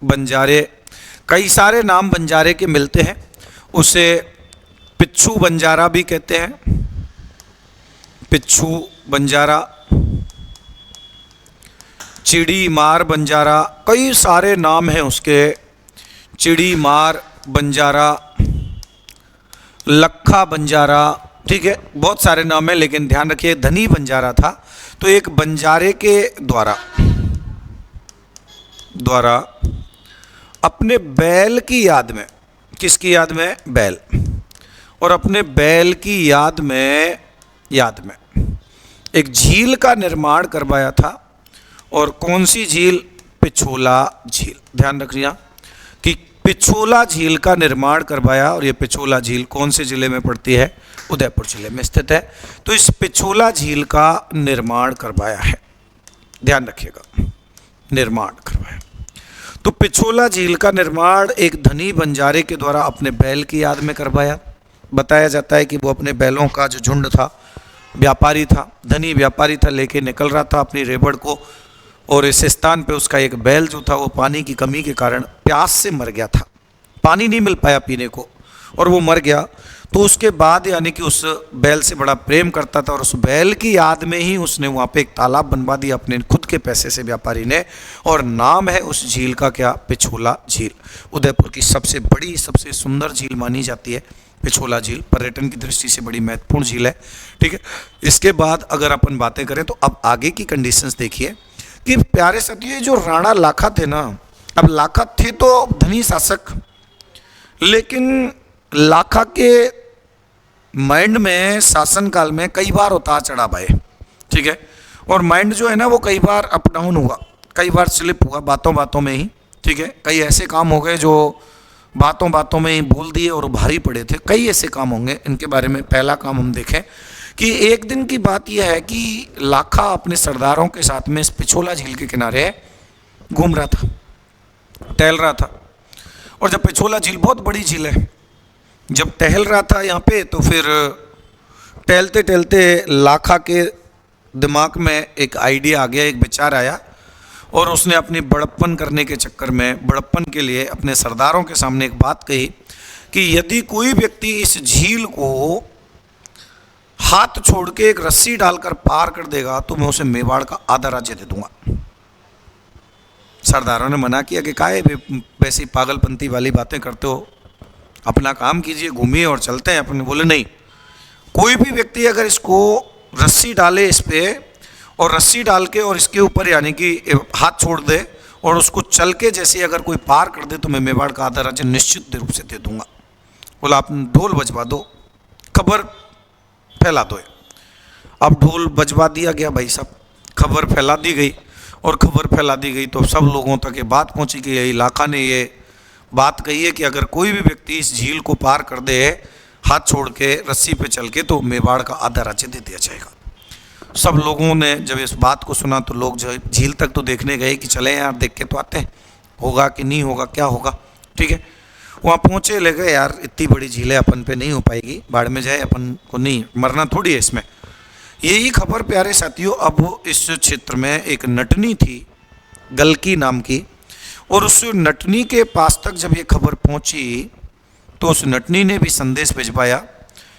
बंजारे, कई सारे नाम बंजारे के मिलते हैं, उसे पिच्छू बंजारा भी कहते हैं, पिच्छू बंजारा, चिड़ी मार बंजारा, कई सारे नाम हैं उसके, चिड़ी मार बंजारा, लखा बंजारा। ठीक है, बहुत सारे नाम हैं, लेकिन ध्यान रखिए धनी बंजारा था। तो एक बंजारे के द्वारा अपने बैल की याद में, किसकी याद में? बैल, और अपने बैल की याद में एक झील का निर्माण करवाया था। और कौन सी झील? पिछोला झील। ध्यान रखिए कि पिछोला झील का निर्माण करवाया, और ये पिछोला झील कौन से जिले में पड़ती है? उदयपुर जिले में स्थित है। तो इस पिछोला झील का निर्माण करवाया है, ध्यान रखिएगा, निर्माण करवाया। तो पिछोला झील का निर्माण एक धनी बंजारे के द्वारा अपने बैल की याद में करवाया। बताया जाता है कि वो अपने बैलों का जो झुंड था, व्यापारी था, धनी व्यापारी था, लेके निकल रहा था अपनी रेबड़ को, और इस स्थान पे उसका एक बैल जो था वो पानी की कमी के कारण प्यास से मर गया था, पानी नहीं मिल पाया पीने को और वो मर गया। तो उसके बाद यानी कि उस बैल से बड़ा प्रेम करता था और उस बैल की याद में ही उसने वहाँ पे एक तालाब बनवा दिया अपने खुद के पैसे से व्यापारी ने, और नाम है उस झील का क्या, पिछोला झील। उदयपुर की सबसे बड़ी सबसे सुंदर झील मानी जाती है पिछोला झील, पर्यटन की दृष्टि से बड़ी महत्वपूर्ण झील है। ठीक है, इसके बाद अगर अपन बातें करें तो अब आगे की कंडीशंस देखिए कि प्यारे साथियों, ये जो राणा लाखा थे ना, अब लाखा थे तो धनी शासक, लेकिन लाखा के माइंड में शासन काल में कई बार उतार चढ़ाव आए। ठीक है, और माइंड जो है ना वो कई बार अप डाउन हुआ, कई बार स्लिप हुआ बातों बातों में ही। ठीक है, कई ऐसे काम हो गए जो बातों बातों में ही बोल दिए और भारी पड़े थे। कई ऐसे काम होंगे, इनके बारे में पहला काम हम देखें कि एक दिन की बात यह है कि लाखा अपने सरदारों के साथ में इस पिछोला झील के किनारे घूम रहा था, टहल रहा था। और जब पिछोला झील बहुत बड़ी झील है, जब टहल रहा था यहाँ पे, तो फिर टहलते टहलते लाखा के दिमाग में एक आइडिया आ गया, एक विचार आया, और उसने अपनी बड़प्पन करने के चक्कर में, बड़प्पन के लिए अपने सरदारों के सामने एक बात कही कि यदि कोई व्यक्ति इस झील को हाथ छोड़ के एक रस्सी डालकर पार कर देगा तो मैं उसे मेवाड़ का आधा राज्य दे दूंगा। सरदारों ने मना किया कि काहे वैसी पागलपंती वाली बातें करते हो, अपना काम कीजिए, घूमिए और चलते हैं अपने। बोले नहीं, कोई भी व्यक्ति अगर इसको रस्सी डाले इस पे, और रस्सी डाल के और इसके ऊपर यानी कि हाथ छोड़ दे और उसको चल के जैसे अगर कोई पार कर दे तो मैं मेवाड़ का आधा राज्य निश्चित रूप से दे दूंगा। बोला आप ढोल बजवा दो, खबर फैला दो। अब ढोल बजवा दिया गया भाई साहब, खबर फैला दी गई, और खबर फैला दी गई तो सब लोगों तक ये बात पहुंची कि यही लाखा ने ये बात कही है कि अगर कोई भी व्यक्ति इस झील को पार कर दे हाथ छोड़ के रस्सी पे चल के तो मेवाड़ का आधा राज्य दे दिया जाएगा। सब लोगों ने जब इस बात को सुना तो लोग जो झील तक तो देखने गए कि चले यार देख के तो आते हैं, होगा कि नहीं होगा, क्या होगा। ठीक है, वहाँ पहुँचे, ले गए, यार इतनी बड़ी झील है, अपन पे नहीं हो पाएगी, बाढ़ में जाए, अपन को नहीं मरना थोड़ी है इसमें। यही खबर प्यारे साथियों, अब इस क्षेत्र में एक नटनी थी गलकी नाम की, और उस नटनी के पास तक जब ये खबर पहुंची तो उस नटनी ने भी संदेश भिजवाया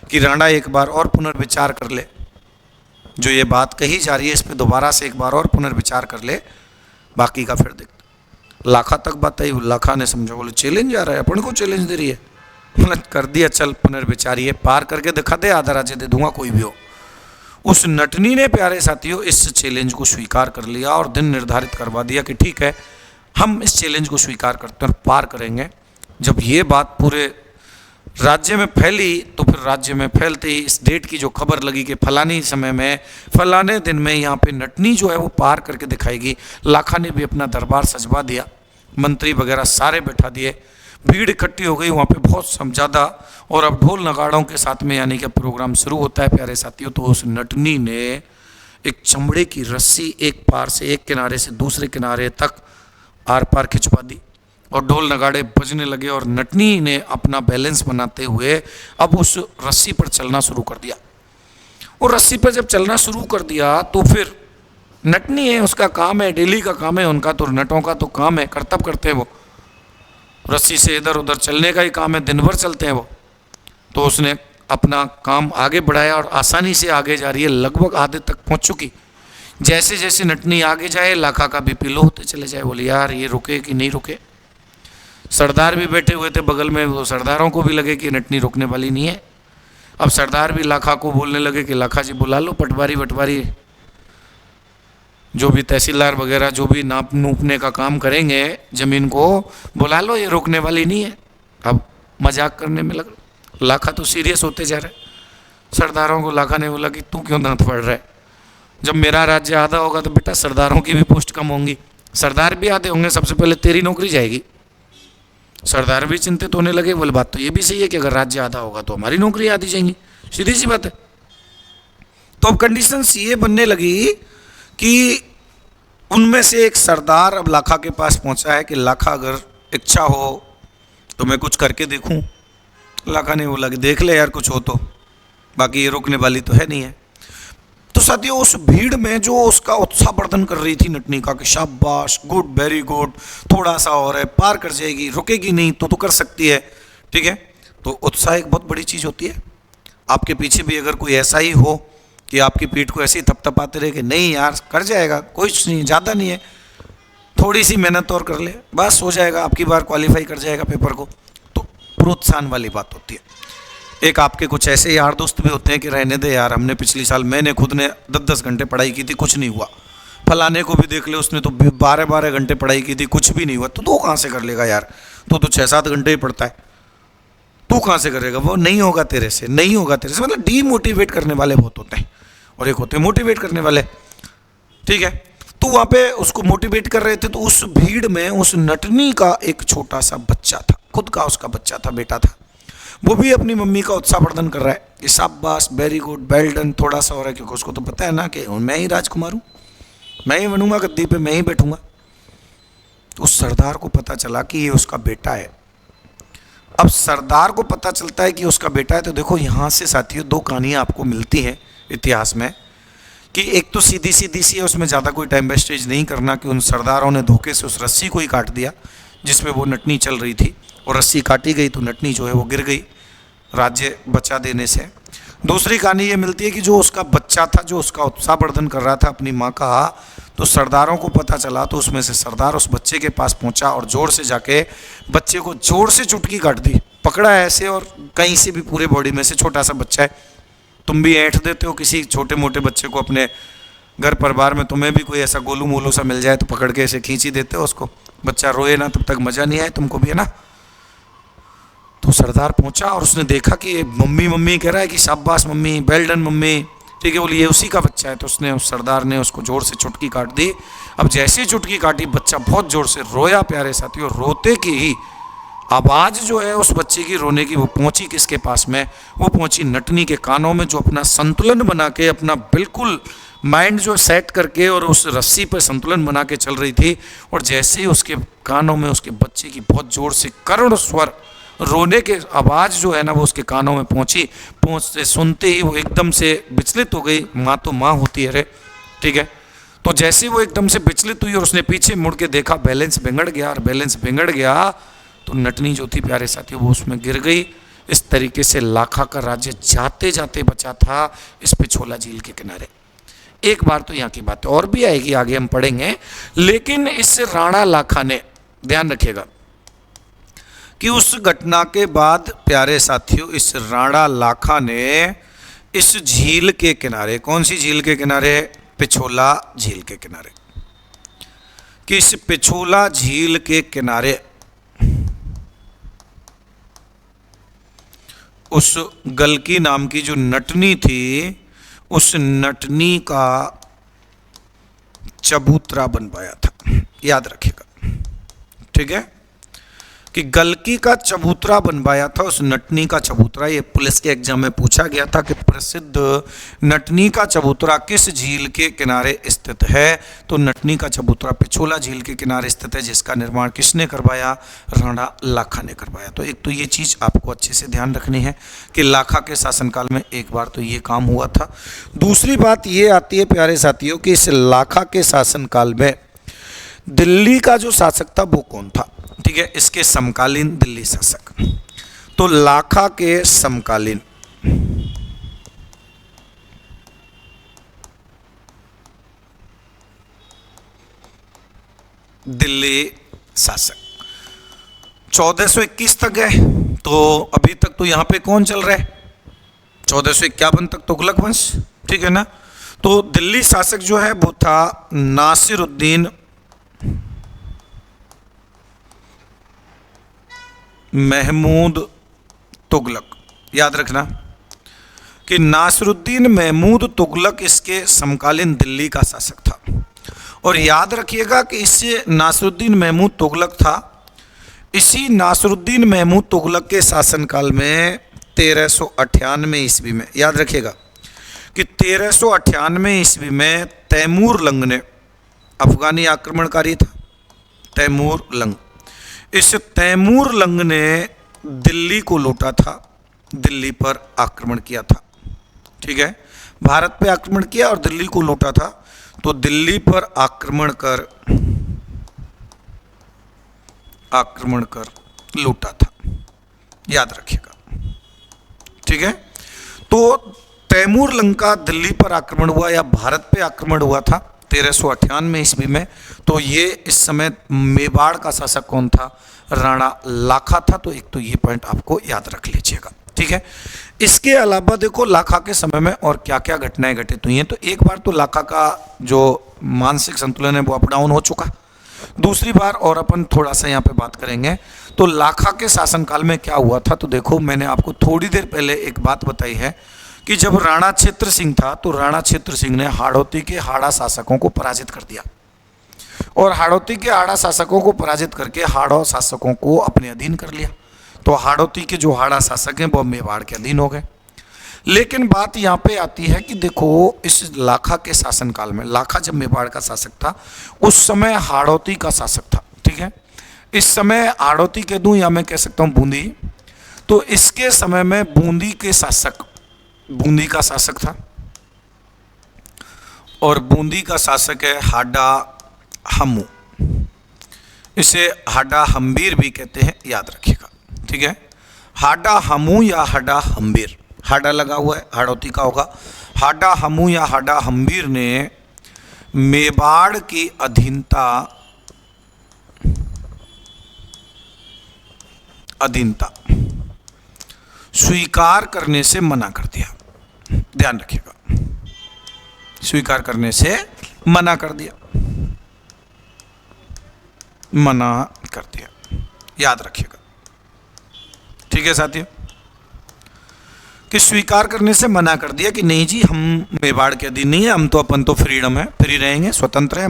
कि राणा एक बार और पुनर्विचार कर ले, जो ये बात कही जा रही है इस पे दोबारा से एक बार और पुनर्विचार कर ले, बाकी का फिर देख। लाखा तक बात आई, लाखा ने समझा, बोले चैलेंज आ रहा है, अपन को चैलेंज दे रही है, मतलब कर दिया, चल पुनर्विचारिए, पार करके दिखा दे, आधा राज्य दे दूंगा, कोई भी हो। उस नटनी ने प्यारे साथियों इस चैलेंज को स्वीकार कर लिया और दिन निर्धारित करवा दिया कि ठीक है, हम इस चैलेंज को स्वीकार करते हैं और पार करेंगे। जब ये बात पूरे राज्य में फैली तो फिर राज्य में फैलते ही इस डेट की जो खबर लगी कि फलानी समय में फलाने दिन में यहाँ पे नटनी जो है वो पार करके दिखाएगी। लाखा ने भी अपना दरबार सजवा दिया, मंत्री वगैरह सारे बैठा दिए, भीड़ इकट्ठी हो गई वहाँ पे बहुत ज़्यादा, और अब ढोल नगाड़ों के साथ में यानी कि प्रोग्राम शुरू होता है प्यारे साथियों। तो उस नटनी ने एक चमड़े की रस्सी एक पार से एक किनारे से दूसरे किनारे तक आर पार खिंचवा दी और ढोल नगाड़े बजने लगे, और नटनी ने अपना बैलेंस बनाते हुए अब उस रस्सी पर चलना शुरू कर दिया। और रस्सी पर जब चलना शुरू कर दिया तो फिर नटनी है, उसका काम है, डेली का काम है उनका, तो नटों का तो काम है, कर्तव्य करते हैं वो, रस्सी से इधर उधर चलने का ही काम है, दिन भर चलते हैं वो। तो उसने अपना काम आगे बढ़ाया और आसानी से आगे जा रही है, लगभग आधे तक पहुंच चुकी। जैसे जैसे नटनी आगे जाए लाखा का बीपी लो होते चले जाए, बोले यार ये रुके कि नहीं रुके। सरदार भी बैठे हुए थे बगल में, वो सरदारों को भी लगे कि नटनी रुकने वाली नहीं है। अब सरदार भी लाखा को बोलने लगे कि लाखा जी बुला लो, पटवारी वटवारी जो भी तहसीलदार वगैरह जो भी नाप नूपने का काम करेंगे जमीन को, बुला लो, ये रोकने वाली नहीं है। अब मजाक करने में लग, लाखा तो सीरियस होते जा रहा है। सरदारों को लाखा ने बोला कि तू क्यों दांत फाड़ रहा है, जब मेरा राज्य आधा होगा तो बेटा सरदारों की भी पोस्ट कम होंगी, सरदार भी आधे होंगे, सबसे पहले तेरी नौकरी जाएगी। सरदार भी चिंतित होने लगे, बोले बात तो ये भी सही है कि अगर राज्य आधा होगा तो हमारी नौकरी आधी जाएंगी, सीधी सी बात है। तो अब कंडीशंस ये बनने लगी कि उनमें से एक सरदार अब लाखा के पास पहुंचा है कि लाखा अगर इच्छा हो तो मैं कुछ करके देखूं। लाखा ने बोला कि देख ले यार कुछ हो तो, बाकी ये रोकने वाली तो है नहीं है। तो साथियों उस भीड़ में जो उसका उत्साहवर्धन कर रही थी नटनिका कि शाबाश, गुड, वेरी गुड, थोड़ा सा और है, पार कर जाएगी, रुकेगी नहीं तो कर सकती है, ठीक है। तो उत्साह एक बहुत बड़ी चीज़ होती है। आपके पीछे भी अगर कोई ऐसा ही हो कि आपकी पीठ को ऐसे ही थपथपाते रहे कि नहीं यार कर जाएगा, कुछ नहीं, ज़्यादा नहीं है, थोड़ी सी मेहनत और कर ले बस हो जाएगा, आपकी बार क्वालिफाई कर जाएगा पेपर को, तो प्रोत्साहन वाली बात होती है। एक आपके कुछ ऐसे यार दोस्त भी होते हैं कि रहने दे यार, हमने पिछले साल मैंने खुद ने 10-10 घंटे पढ़ाई की थी, कुछ नहीं हुआ, फलाने को भी देख ले उसने तो 12-12 घंटे पढ़ाई की थी, कुछ भी नहीं हुआ, तो कहाँ से कर लेगा यार, तो 6-7 घंटे ही पढ़ता है, तू कहाँ से करेगा, वो नहीं होगा तेरे से, नहीं होगा तेरे से। मतलब डीमोटिवेट करने वाले बहुत होते हैं और एक होते हैं मोटिवेट करने वाले, ठीक है। तो वहाँ पे उसको मोटिवेट कर रहे थे, तो उस भीड़ में उस नटनी का एक छोटा सा बच्चा था, खुद का उसका बच्चा था, बेटा था, वो भी अपनी मम्मी का उत्साहवर्धन कर रहा है कि शाबाश, वेरी गुड, वेल डन, थोड़ा सा हो रहा है, क्योंकि उसको तो पता है ना कि मैं ही राजकुमार हूँ, मैं ही बनूंगा गद्दी पे, मैं ही बैठूंगा। तो उस सरदार को पता चला कि ये उसका बेटा है। अब सरदार को पता चलता है कि उसका बेटा है, तो देखो यहाँ से साथियों 2 कहानियाँ आपको मिलती हैं इतिहास में, कि एक तो सीधी सीधी सी है, उसमें ज़्यादा कोई टाइम वेस्टेज नहीं करना, कि उन सरदारों ने धोखे से उस रस्सी को ही काट दिया जिसमें वो नटनी चल रही थी, और रस्सी काटी गई तो नटनी जो है वो गिर गई राज्य बचा देने से। दूसरी कहानी ये मिलती है कि जो उसका बच्चा था, जो उसका उत्साहवर्धन कर रहा था अपनी माँ का, तो सरदारों को पता चला, तो उसमें से सरदार उस बच्चे के पास पहुंचा और जोर से जाके बच्चे को जोर से चुटकी काट दी, पकड़ा है ऐसे, और कहीं से भी पूरे बॉडी में से, छोटा सा बच्चा है, तुम भी ऐंठ देते हो किसी छोटे मोटे बच्चे को अपने घर परिवार में, तुम्हें भी कोई ऐसा गोलू मोलू सा मिल जाए तो पकड़ के ऐसे खींच ही देते हो उसको, बच्चा रोए ना तब तक मज़ा नहीं आए तुमको भी, है ना। तो सरदार पहुंचा और उसने देखा कि मम्मी मम्मी कह रहा है कि शाबाश मम्मी, वेल डन मम्मी, ठीक है, बोली ये उसी का बच्चा है। तो उसने, उस सरदार ने उसको जोर से चुटकी काट दी। अब जैसे ही चुटकी काटी, बच्चा बहुत जोर से रोया प्यारे साथियों, रोते की ही आवाज़ जो है उस बच्चे की रोने की, वो पहुंची किसके पास में, वो पहुंची नटनी के कानों में, जो अपना संतुलन बना के, अपना बिल्कुल माइंड जो सेट करके और उस रस्सी पर संतुलन बना के चल रही थी। और जैसे ही उसके कानों में उसके बच्चे की बहुत जोर से करुण स्वर, रोने के आवाज़ जो है ना, वो उसके कानों में पहुँचते सुनते ही वो एकदम से विचलित हो गई। माँ तो माँ होती है रे, ठीक है। तो जैसे वो एकदम से विचलित हुई और उसने पीछे मुड़ के देखा, बैलेंस बिगड़ गया, और बैलेंस बिगड़ गया तो नटनी जो थी प्यारे साथियों वो उसमें गिर गई। इस तरीके से लाखा का राज्य जाते जाते बचा था इस पिछोला झील के किनारे। एक बार तो यहाँ की बात और भी आएगी, आगे हम पढ़ेंगे, लेकिन इस राणा लाखा ने, ध्यान रखिएगा कि उस घटना के बाद प्यारे साथियों इस राणा लाखा ने इस झील के किनारे, कौन सी झील के किनारे, पिछोला झील के किनारे, कि इस पिछोला झील के किनारे उस गलकी नाम की जो नटनी थी, उस नटनी का चबूतरा बनवाया था। याद रखिएगा, ठीक है, कि गलकी का चबूतरा बनवाया था, उस नटनी का चबूतरा। ये पुलिस के एग्जाम में पूछा गया था कि प्रसिद्ध नटनी का चबूतरा किस झील के किनारे स्थित है, तो नटनी का चबूतरा पिछोला झील के किनारे स्थित है, जिसका निर्माण किसने करवाया, राणा लाखा ने करवाया। तो एक तो ये चीज़ आपको अच्छे से ध्यान रखनी है कि लाखा के शासनकाल में एक बार तो ये काम हुआ था। दूसरी बात ये आती है प्यारे साथियों कि इस लाखा के शासनकाल में दिल्ली का जो शासक था वो कौन था, ठीक है, इसके समकालीन दिल्ली शासक। तो लाखा के समकालीन दिल्ली शासक 1421 तक गए, तो अभी तक तो यहां पे कौन चल रहा है, 1451 तक तुगलक वंश, ठीक है ना। तो दिल्ली शासक जो है वो था नासिरुद्दीन महमूद तुगलक। याद रखना कि नासिरुद्दीन महमूद तुगलक इसके समकालीन दिल्ली का शासक था। और याद रखिएगा कि इससे नासिरुद्दीन महमूद तुगलक था, इसी नासिरुद्दीन महमूद तुगलक के शासनकाल में 1398 ईस्वी में, याद रखिएगा कि 1398 ईस्वी में तैमूर लंग ने अफगानी आक्रमणकारी था तैमूर लंग। इस तैमूर लंग ने दिल्ली को लूटा था, दिल्ली पर आक्रमण किया था। ठीक है, भारत पे आक्रमण किया और दिल्ली को लूटा था। तो दिल्ली पर आक्रमण कर लूटा था, याद रखिएगा। ठीक है, तो तैमूर लंग का दिल्ली पर आक्रमण हुआ या भारत पे आक्रमण हुआ था 1398 ईस्वी में। तो ये इस समय मेवाड़ का शासक कौन था? राणा लाखा था। तो एक तो ये पॉइंट आपको याद रख लीजिएगा। ठीक है, इसके अलावा देखो लाखा के समय में और क्या क्या घटनाएं घटित हुई हैं। तो एक बार तो लाखा का जो मानसिक संतुलन है वो अप डाउन हो चुका। दूसरी बार और अपन थोड़ा सा यहाँ पे बात करेंगे तो लाखा के शासनकाल में क्या हुआ था। तो देखो मैंने आपको थोड़ी देर पहले एक बात बताई है कि जब राणा क्षेत्र सिंह था तो राणा क्षेत्र सिंह ने हाड़ौती के हाड़ा शासकों को पराजित कर दिया और हाड़ौती के हाड़ा शासकों को पराजित करके हाड़ौ शासकों को अपने अधीन कर लिया। तो हाड़ौती के जो हाड़ा शासक हैं वो मेवाड़ के अधीन हो गए। लेकिन बात यहाँ पे आती है कि देखो इस लाखा के शासनकाल में, लाखा जब मेवाड़ का शासक था उस समय हाड़ौती का शासक था। ठीक है, इस समय हाड़ौती कह दूं या मैं कह सकता हूँ बूंदी। तो इसके समय में बूंदी का शासक था और बूंदी का शासक है हाडा हमू। इसे हाडा हम्बीर भी कहते हैं, याद रखिएगा। ठीक है, हाडा हमू या हाडा हम्बीर, हाडा लगा हुआ है हाड़ौती का होगा। हाडा हमू या हाडा हम्बीर ने मेवाड़ की अधीनता स्वीकार करने से मना कर दिया। ध्यान रखिएगा, स्वीकार करने से मना कर दिया, याद रखिएगा। ठीक है साथियों, कि स्वीकार करने से मना कर दिया कि नहीं जी हम मेवाड़ के अधीन नहीं है, हम तो अपन तो फ्रीडम है, फ्री रहेंगे, स्वतंत्र है,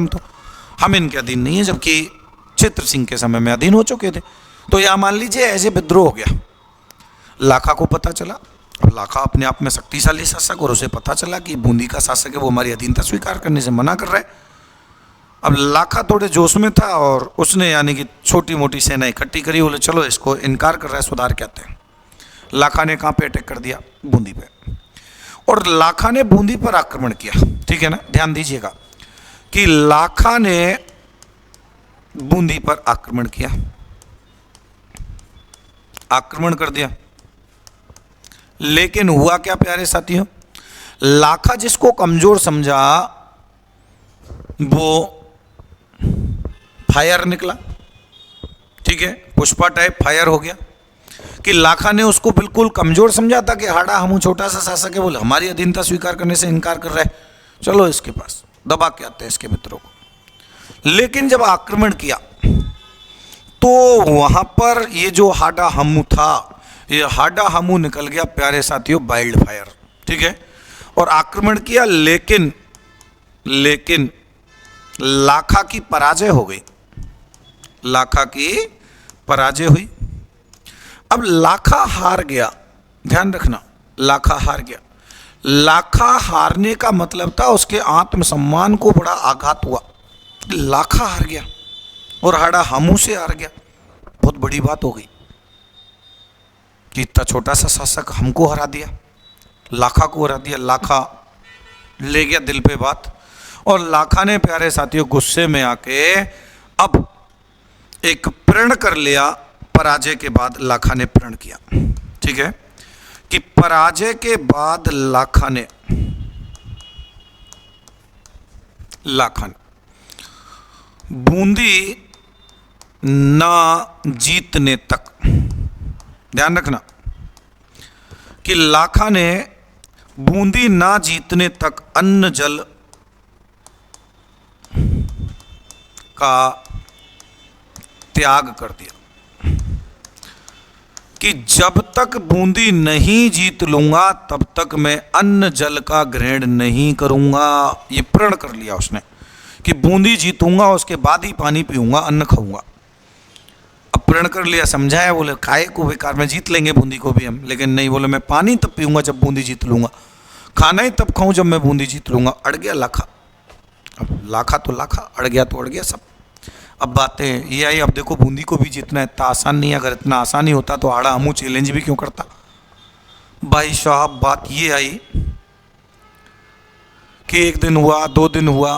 हम इनके अधीन नहीं है। जबकि चित्र सिंह के समय में अधीन हो चुके थे। तो यहां मान लीजिए ऐसे विद्रोह हो गया। लाखा को पता चला, अब लाखा अपने आप में शक्तिशाली शासक और उसे पता चला कि बूंदी का शासक है वो हमारी अधीनता स्वीकार करने से मना कर रहा है। अब लाखा थोड़े जोश में था और उसने यानी कि छोटी मोटी सेना इकट्ठी करी, बोले चलो इसको इनकार कर रहा है, सुधार कहते हैं। लाखा ने कहाँ पे अटैक कर दिया? बूंदी पे। और लाखा ने बूंदी पर आक्रमण किया। ठीक है ना, ध्यान दीजिएगा कि लाखा ने बूंदी पर आक्रमण किया, आक्रमण कर दिया। लेकिन हुआ क्या प्यारे साथियों, लाखा जिसको कमजोर समझा वो फायर निकला। ठीक है, पुष्पा टाइप फायर हो गया कि लाखा ने उसको बिल्कुल कमजोर समझा था कि हाड़ा हमू छोटा सा शासक है, बोले हमारी अधीनता स्वीकार करने से इनकार कर रहा है, चलो इसके पास दबा के आते हैं इसके मित्रों को। लेकिन जब आक्रमण किया तो वहां पर ये जो हाड़ा हमू था, ये हाड़ा हमू निकल गया प्यारे साथियों वाइल्ड फायर। ठीक है, और आक्रमण किया, लेकिन लाखा की पराजय हो गई, लाखा की पराजय हुई। अब लाखा हार गया, ध्यान रखना, लाखा हार गया। लाखा हारने का मतलब था उसके आत्मसम्मान को बड़ा आघात हुआ। लाखा हार गया और हाड़ा हमू से हार गया, बहुत बड़ी बात हो गई कि इतना छोटा सा शासक हमको हरा दिया, लाखा को हरा दिया। लाखा ले गया दिल पे बात और लाखा ने प्यारे साथियों गुस्से में आके अब एक प्रण कर लिया। पराजय के बाद लाखा ने प्रण किया। ठीक है, कि पराजय के बाद लाखा ने बूंदी ना जीतने तक, ध्यान रखना कि लाखा ने बूंदी ना जीतने तक अन्न जल का त्याग कर दिया कि जब तक बूंदी नहीं जीत लूंगा तब तक मैं अन्न जल का ग्रहण नहीं करूंगा। ये प्रण कर लिया उसने कि बूंदी जीतूंगा उसके बाद ही पानी पीऊंगा, अन्न खाऊंगा। अब प्रण कर लिया, समझाया, बोले काय को बेकार में जीत लेंगे बूंदी को भी हम, लेकिन नहीं, बोले मैं पानी तब पीऊंगा जब बूंदी जीत लूंगा, खाना ही तब खाऊं जब मैं बूंदी जीत लूंगा। अड़ गया लाखा, अब लाखा तो लाखा, अड़ गया तो अड़ गया सब। अब बातें ये आई, अब देखो बूंदी को भी जीतना इतना आसान नहीं है। अगर इतना आसान ही होता तो आड़ा हमू चैलेंज भी क्यों करता। भाई साहब बात ये आई कि एक दिन हुआ, 2 दिन हुआ,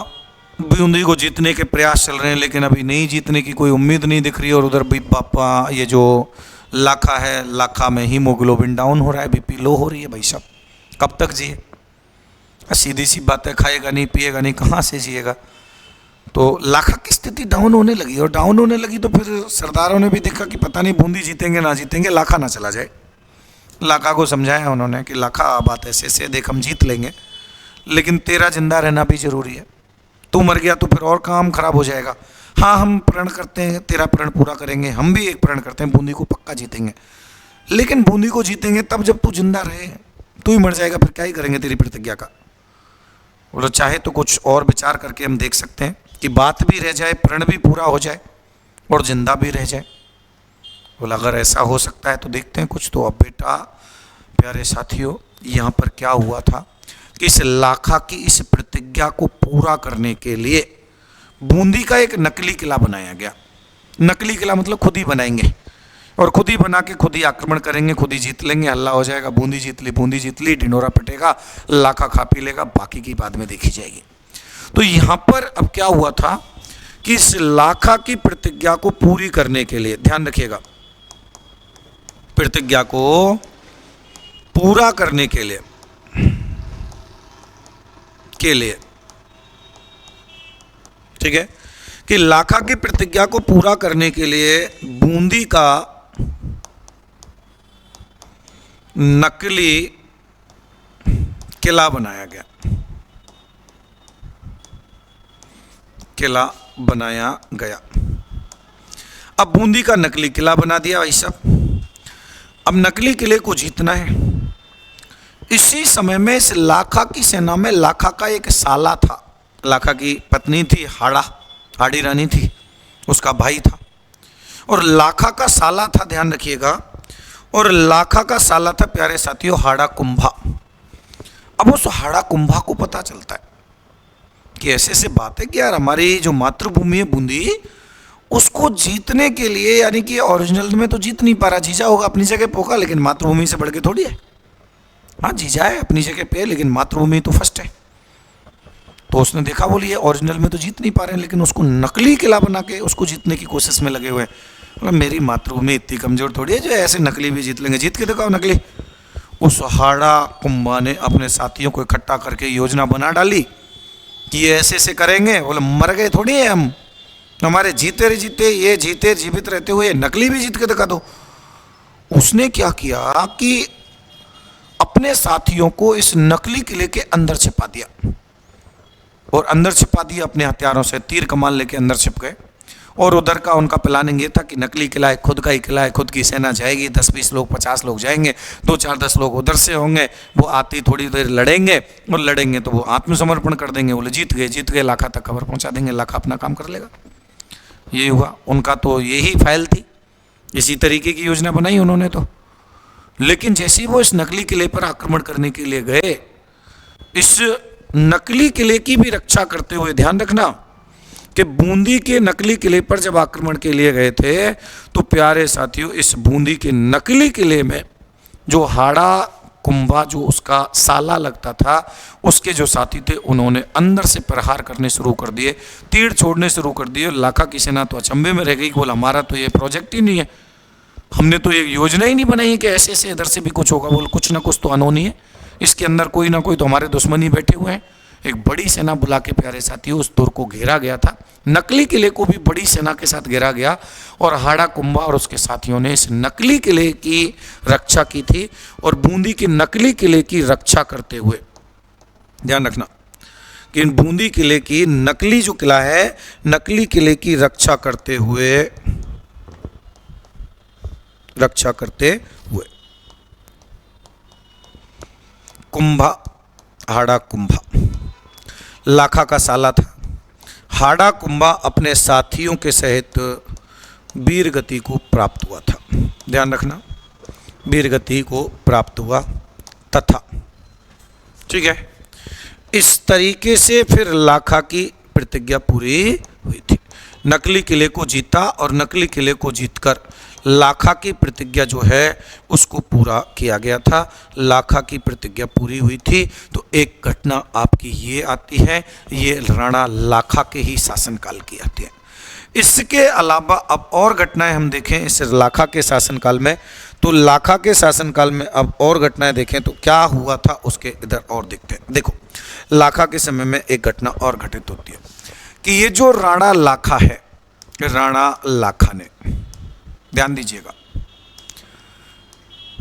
बूंदी को जीतने के प्रयास चल रहे हैं, लेकिन अभी नहीं जीतने की कोई उम्मीद नहीं दिख रही। और उधर भी पापा ये जो लाखा है, लाखा में हीमोग्लोबिन डाउन हो रहा है, बीपी लो हो रही है। भाई साहब कब तक जिए, सीधी सी बात है, खाएगा नहीं पिएगा नहीं, कहाँ से जिएगा। तो लाखा की स्थिति डाउन होने लगी, और डाउन होने लगी तो फिर सरदारों ने भी देखा कि पता नहीं बूंदी जीतेंगे ना जीतेंगे, लाखा ना चला जाए। लाखा को समझाया उन्होंने कि लाखा बात ऐसे ऐसे, देख हम जीत लेंगे लेकिन तेरा जिंदा रहना भी जरूरी है, तू मर गया तो फिर और काम खराब हो जाएगा। हाँ हम प्रण करते हैं, तेरा प्रण पूरा करेंगे, हम भी एक प्रण करते हैं, बूंदी को पक्का जीतेंगे, लेकिन बूंदी को जीतेंगे तब जब तू जिंदा रहे, तू ही मर जाएगा फिर क्या ही करेंगे तेरी प्रतिज्ञा का। बोलो चाहे तो कुछ और विचार करके हम देख सकते हैं कि बात भी रह जाए, प्रण भी पूरा हो जाए और जिंदा भी रह जाए। बोला अगर ऐसा हो सकता है तो देखते हैं कुछ। तो अब बेटा प्यारे साथियों, यहाँ पर क्या हुआ था कि इस लाखा की इस प्रतिज्ञा को पूरा करने के लिए बूंदी का एक नकली किला बनाया गया। नकली किला मतलब खुद ही बनाएंगे और खुद ही बना के खुद ही आक्रमण करेंगे, खुद ही जीत लेंगे, हल्ला हो जाएगा, बूंदी जीत ली, ढिंडोरा पिटेगा, लाखा खा पी लेगा, बाकी की बाद में देखी जाएगी। तो यहाँ पर अब क्या हुआ था कि इस लाखा की प्रतिज्ञा को पूरी करने के लिए, ध्यान रखिएगा, प्रतिज्ञा को पूरा करने के लिए ठीक है, कि लाखा की प्रतिज्ञा को पूरा करने के लिए बूंदी का नकली किला बनाया गया। किला बनाया गया। अब बूंदी का नकली किला बना दिया भाई साहब। अब नकली किले को जीतना है। इसी समय में इस लाखा की सेना में लाखा का एक साला था, लाखा की पत्नी थी हाड़ी रानी थी, उसका भाई था, और लाखा का साला था, ध्यान रखिएगा, और लाखा का साला था प्यारे साथियों हाड़ा कुंभा। अब उस हाड़ा कुंभा को पता चलता है कि ऐसे ऐसे बात है कि यार हमारी जो मातृभूमि है बूंदी, उसको जीतने के लिए, यानी कि ओरिजिनल में तो जीत नहीं पा रहा, जीजा होगा अपनी जगह पोका, लेकिन मातृभूमि से बढ़ के थोड़ी है। हाँ जीजा है अपनी जगह पे, लेकिन मातृभूमि तो फर्स्ट है। तो उसने देखा, बोली ओरिजिनल में तो जीत नहीं पा रहे हैं, लेकिन उसको नकली किला बना के उसको जीतने की कोशिश में लगे हुए हैं। मतलब मेरी मातृभूमि इतनी कमजोर थोड़ी है जो ऐसे नकली भी जीत लेंगे, जीत के दिखाओ नकली। उस हाड़ा कुंभा ने अपने साथियों को इकट्ठा करके योजना बना डाली कि ये ऐसे ऐसे करेंगे। बोले मर गए थोड़ी है हम, हमारे जीते ये जीते जीवित रहते हुए नकली भी जीत के दिखा दो। उसने क्या किया कि अपने साथियों को इस नकली किले के अंदर छिपा दिया, और अंदर छिपा दिया अपने हथियारों से, तीर कमान लेके अंदर छिप गए। और उधर का उनका प्लानिंग ये था कि नकली किला है, खुद का ही किला है, खुद की सेना जाएगी, 10-20 लोग 50 लोग जाएंगे, 2-4-10 लोग उधर से होंगे, वो आती थोड़ी देर लड़ेंगे, और लड़ेंगे तो वो आत्मसमर्पण कर देंगे, बोले जीत गए, लाखा तक खबर पहुंचा देंगे, लाखा अपना काम कर लेगा। ये हुआ उनका, तो यही फाइल थी, इसी तरीके की योजना बनाई उन्होंने तो। लेकिन जैसे ही वो इस नकली किले पर आक्रमण करने के लिए गए, इस नकली किले की भी रक्षा करते हुए, ध्यान रखना कि बूंदी के नकली किले पर जब आक्रमण के लिए गए थे तो प्यारे साथियों इस बूंदी के नकली किले में जो हाड़ा कुंभा, जो उसका साला लगता था, उसके जो साथी थे, उन्होंने अंदर से प्रहार करने शुरू कर दिए, तीर छोड़ने शुरू कर दिए। लाखा की सेना तो अचंभे में रह गई, बोला हमारा तो ये प्रोजेक्ट ही नहीं है, हमने तो एक योजना ही नहीं बनाई कि ऐसे ऐसे इधर से भी कुछ होगा। बोल कुछ ना कुछ तो अनहोनी है, इसके अंदर कोई ना कोई तो हमारे दुश्मन ही बैठे हुए हैं। एक बड़ी सेना बुला के प्यारे साथियों उस दुर्ग को घेरा गया था, नकली किले को भी बड़ी सेना के साथ घेरा गया, और हाड़ा कुंभा और उसके साथियों ने इस नकली किले की रक्षा की थी। और बूंदी के नकली किले की रक्षा करते हुए, ध्यान रखना कि बूंदी किले की नकली जो किला है, नकली किले की रक्षा करते हुए कुंभा, हाड़ा कुंभा लाखा का साला था। हाड़ा कुंभा अपने साथियों के सहित वीर गति को प्राप्त हुआ था, ध्यान रखना, वीर गति को प्राप्त हुआ तथा, ठीक है, इस तरीके से फिर लाखा की प्रतिज्ञा पूरी हुई थी। नकली किले को जीता और नकली किले को जीतकर लाखा की प्रतिज्ञा जो है उसको पूरा किया गया था। लाखा की प्रतिज्ञा पूरी हुई थी। तो एक घटना आपकी ये आती है, ये राणा लाखा के ही शासनकाल की आती है। इसके अलावा अब और घटनाएं हम देखें इस लाखा के शासनकाल में, तो लाखा के शासनकाल में अब और घटनाएं देखें तो क्या हुआ था उसके इधर और देखते हैं। देखो, लाखा के समय में एक घटना और घटित होती है कि ये जो राणा लाखा है, राणा लाखा ने, ध्यान दीजिएगा,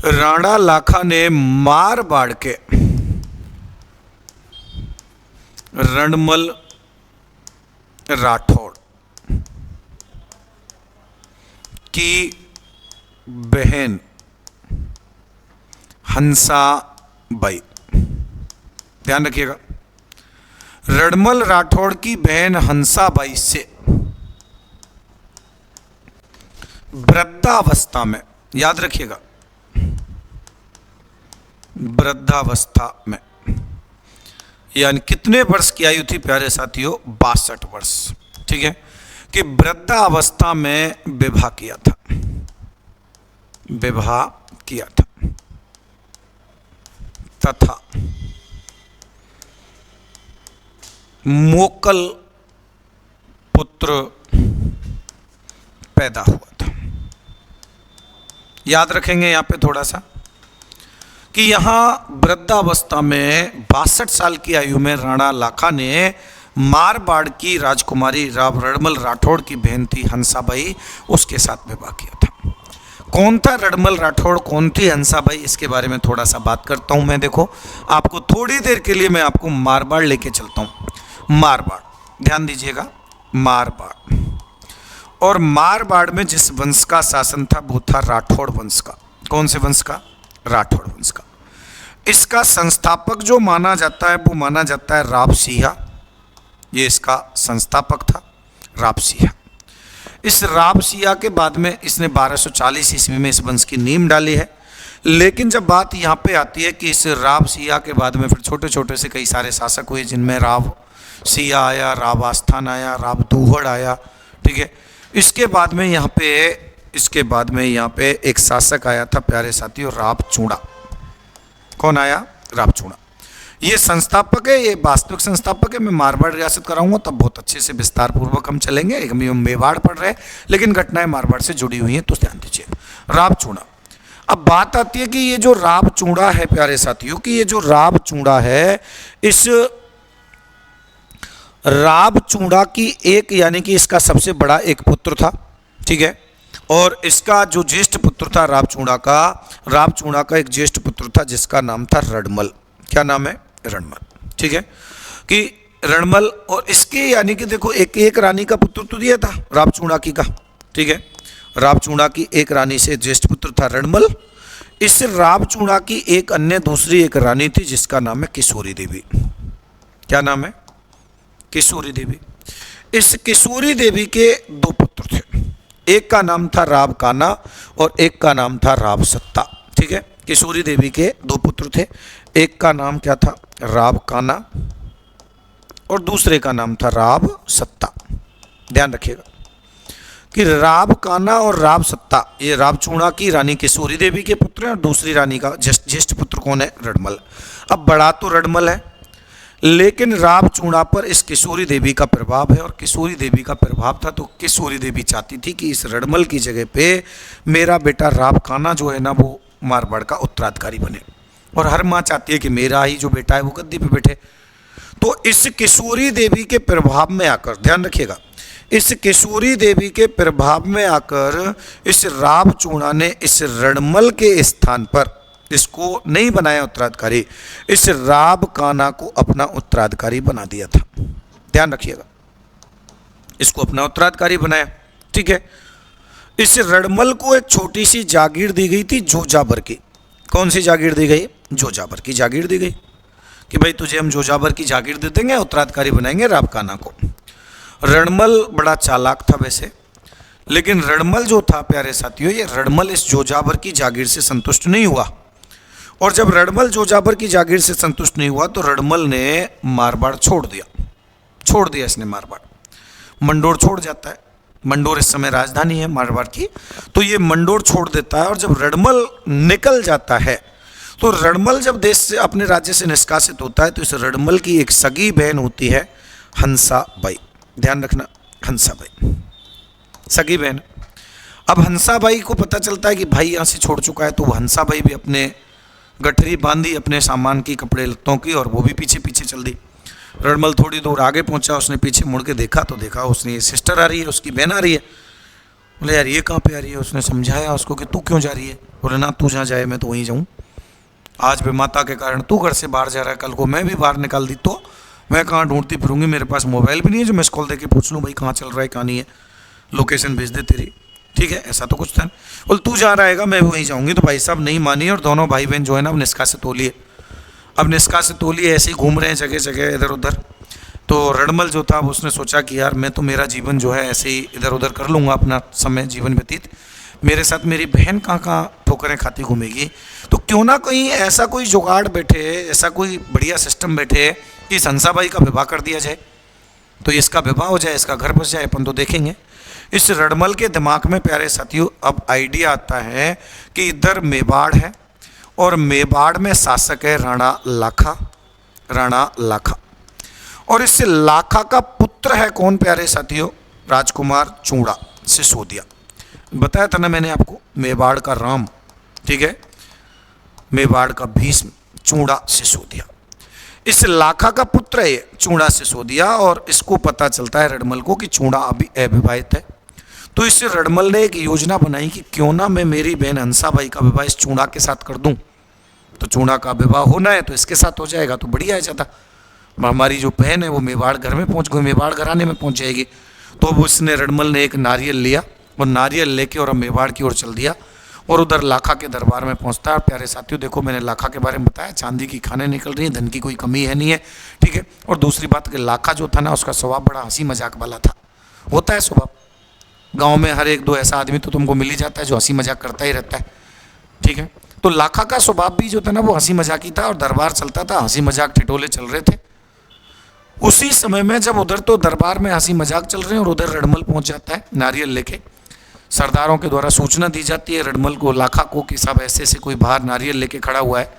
राणा लाखा ने मारवाड़ के रणमल राठौड़ की बहन हंसाबाई, ध्यान रखिएगा, रणमल राठौड़ की बहन हंसाबाई से वृद्धावस्था में, याद रखिएगा, वृद्धावस्था में, यानी कितने वर्ष की आयु थी प्यारे साथियों? 62 वर्ष। ठीक है, कि वृद्धावस्था में विवाह किया था, विवाह किया था तथा मोकल पुत्र पैदा हुआ था। याद रखेंगे यहाँ पे थोड़ा सा कि यहाँ वृद्धावस्था में 62 साल की आयु में राणा लाखा ने मारवाड़ की राजकुमारी रणमल राठौड़ की बहन थी हंसाबाई, उसके साथ विवाह किया था। कौन था रणमल राठौड़, कौन थी हंसाबाई, इसके बारे में थोड़ा सा बात करता हूं मैं। देखो, आपको थोड़ी देर के लिए मैं आपको मारवाड़ लेके चलता हूं। मारवाड़, ध्यान दीजिएगा, मारवाड़, और मारवाड़ में जिस वंश का शासन था वो था राठौड़ वंश का। कौन से वंश का? राठौड़ वंश का। इसका संस्थापक जो माना जाता है वो माना जाता है रावसिया। ये इसका संस्थापक था रावसिया। इस रावसिया के बाद में इसने 1240 ईस्वी में इस वंश की नींव डाली है। लेकिन जब बात यहाँ पे आती है कि इस रावसिया के बाद में फिर छोटे छोटे से कई सारे शासक हुए, जिनमें रावसिया आया, रावास्थान आया, रावदूहड़ आया। ठीक है, इसके बाद में यहाँ पे एक शासक आया था प्यारे साथियों, रावचूड़ा। कौन आया? रावचूड़ा। ये संस्थापक है, ये वास्तविक संस्थापक है। मैं मारवाड़ रियासत कराऊंगा तब बहुत अच्छे से विस्तार पूर्वक हम चलेंगे। हम मेवाड़ पढ़ रहे हैं लेकिन घटनाएं मारवाड़ से जुड़ी हुई हैं, तो ध्यान दीजिए। रावचूड़ा। अब बात आती है कि ये जो रावचूड़ा है प्यारे साथियों, कि ये जो रावचूड़ा है, इस रावचूड़ा की एक, यानी कि इसका सबसे बड़ा एक पुत्र था। ठीक है, और इसका जो ज्येष्ठ पुत्र था रावचूड़ा का एक ज्येष्ठ पुत्र था जिसका नाम था रणमल। क्या नाम है? रणमल। ठीक है, कि रणमल, और इसके यानी कि देखो एक रानी का पुत्र तो दिया था रावचूड़ा की का। ठीक है, रावचूड़ा की एक रानी से ज्येष्ठ पुत्र था रणमल। इस रावचूड़ा की एक अन्य दूसरी एक रानी थी जिसका नाम है किशोरी देवी। क्या नाम है? किशोरी देवी। इस किशोरी देवी के 2 पुत्र थे, एक का नाम था राव काना और एक का नाम था राव सत्ता। ठीक है, किशोरी देवी के 2 पुत्र थे, एक का नाम क्या था? राव काना, और दूसरे का नाम था राव सत्ता। ध्यान रखिएगा कि राव काना और राव सत्ता, ये रावचूड़ा की रानी किशोरी देवी के पुत्र हैं, और दूसरी रानी का ज्येष्ठ पुत्र कौन है? रणमल। अब बड़ा तो रणमल है, लेकिन रावचूड़ा पर इस किशोरी देवी का प्रभाव है, और किशोरी देवी का प्रभाव था तो किशोरी देवी चाहती थी कि इस रणमल की जगह पे मेरा बेटा राव काना जो है ना वो मारवाड़ का उत्तराधिकारी बने, और हर माँ चाहती है कि मेरा ही जो बेटा है वो गद्दी पे बैठे। तो इस किशोरी देवी के प्रभाव में आकर, ध्यान रखिएगा, इस किशोरी देवी के प्रभाव में आकर इस रावचूड़ा ने इस रणमल के स्थान पर इसको नहीं बनाया उत्तराधिकारी, इस राव काना को अपना उत्तराधिकारी बना दिया था। ध्यान रखिएगा, इसको अपना उत्तराधिकारी बनाया। ठीक है, इस रणमल को एक छोटी सी जागीर दी गई थी जोजाबर की। कौन सी जागीर दी गई? जोजाबर की जागीर दी गई कि भाई तुझे हम जोजाबर की जागीर दे देंगे, उत्तराधिकारी बनाएंगे राव काना को। रणमल बड़ा चालाक था वैसे, लेकिन रणमल जो था प्यारे साथियों, ये रणमल इस जोजाबर की जागीर से संतुष्ट नहीं हुआ, और जब रणमल जोजाबर की जागीर से संतुष्ट नहीं हुआ तो रणमल ने मारवाड़ छोड़ छोड़ दिया इसने मारवाड़, मंडोर छोड़ जाता है। मंडोर इस समय राजधानी है मारवाड़ की। तो ये मंडोर छोड़ देता है और जब रडमल निकल जाता है तो रडमल जब देश से अपने राज्य से निष्कासित होता है तो इस रडमल की एक सगी बहन होती है हंसाबाई। ध्यान रखना, हंसाबाई सगी बहन। अब हंसाबाई को पता चलता है कि भाई यहाँ से छोड़ चुका है, तो वो हंसाबाई भी अपने गठरी बांधी अपने सामान की, कपड़े लत्तों की, और वो भी पीछे पीछे चल दी। रडमल थोड़ी दूर आगे पहुंचा, उसने पीछे मुड़ के देखा तो देखा उसने ये सिस्टर आ रही है, उसकी बहन आ रही है। बोले यार ये कहाँ पे आ रही है? उसने समझाया उसको कि तू क्यों जा रही है? बोले ना तू जहाँ जाए मैं तो वहीं जाऊँ। आज भी माता के कारण तू घर से बाहर जा रहा है, कल को मैं भी बाहर निकाल दी तो मैं कहाँ ढूंढती फिरूंगी? मेरे पास मोबाइल भी नहीं है जो मिस कॉल दे के पूछ लूँ भाई कहाँ चल रहा है कहाँ नहीं है, लोकेशन भेज दे तेरी। ठीक है, ऐसा तो कुछ था। बोल तू जा रहेगा मैं वहीं जाऊँगी। तो भाई साहब नहीं मानी और दोनों भाई बहन जो है ना अब निष्कासित हो लिए। अब निष्कासित हो लिए, ऐसे ही घूम रहे हैं जगह जगह इधर उधर। तो रडमल जो था उसने सोचा कि यार मैं तो मेरा जीवन जो है ऐसे ही इधर उधर कर लूँगा, अपना समय जीवन व्यतीत, मेरे साथ मेरी बहन कहाँ कहाँ ठोकरें खाती घूमेगी। तो क्यों ना कहीं ऐसा कोई जुगाड़ बैठे, ऐसा कोई बढ़िया सिस्टम बैठे कि इस हंसाबाई का विवाह कर दिया जाए, तो इसका विवाह हो जाए, इसका घर बस जाए, अपन तो देखेंगे। इस रडमल के दिमाग में प्यारे साथियों अब आइडिया आता है कि इधर मेवाड़ है और मेवाड़ में शासक है राणा लाखा, राणा लाखा। और इस लाखा का पुत्र है कौन प्यारे साथियों? राजकुमार चूड़ा सिसोदिया। बताया था ना मैंने आपको, मेवाड़ का राम, ठीक है, मेवाड़ का भीष्म, चूड़ा सिसोदिया। इस लाखा का पुत्र है चूड़ा सिसोदिया। और इसको पता चलता है रडमल को कि चूड़ा अभी अविवाहित है। तो इस रडमल ने एक योजना बनाई कि क्यों ना मैं मेरी बहन हंसाबाई का विवाह इस चूड़ा के साथ कर दूं। तो चूड़ा का विवाह होना है तो इसके साथ हो जाएगा तो बढ़िया है ज़्यादा। हमारी जो बहन है वो मेवाड़ घर में पहुंच गई, मेवाड़ घराने में पहुंच जाएगी। तो अब उसने रडमल ने एक नारियल लिया और नारियल लेके और अब मेवाड़ की ओर चल दिया और उधर लाखा के दरबार में पहुंचता है। प्यारे साथियों देखो मैंने लाखा के बारे में बताया, चांदी की खाने निकल रही हैं, धन की कोई कमी है नहीं है, ठीक है। और दूसरी बात कि लाखा जो था ना उसका स्वभाव बड़ा हंसी मजाक वाला था। होता है स्वभाव, गाँव में हर एक दो ऐसा आदमी तो तुमको मिल ही जाता है जो हंसी मजाक करता ही रहता है, ठीक है। तो लाखा का स्वभाव भी जो था ना वो हंसी मजाकी था और दरबार चलता था, हंसी मजाक ठिठोले चल रहे थे। उसी समय में जब उधर तो दरबार में हंसी मजाक चल रहे हैं और उधर रडमल पहुंच जाता है नारियल लेके। सरदारों के द्वारा सूचना दी जाती है रडमल को, लाखा को, कि सब ऐसे ऐसे कोई बाहर नारियल लेके खड़ा हुआ है,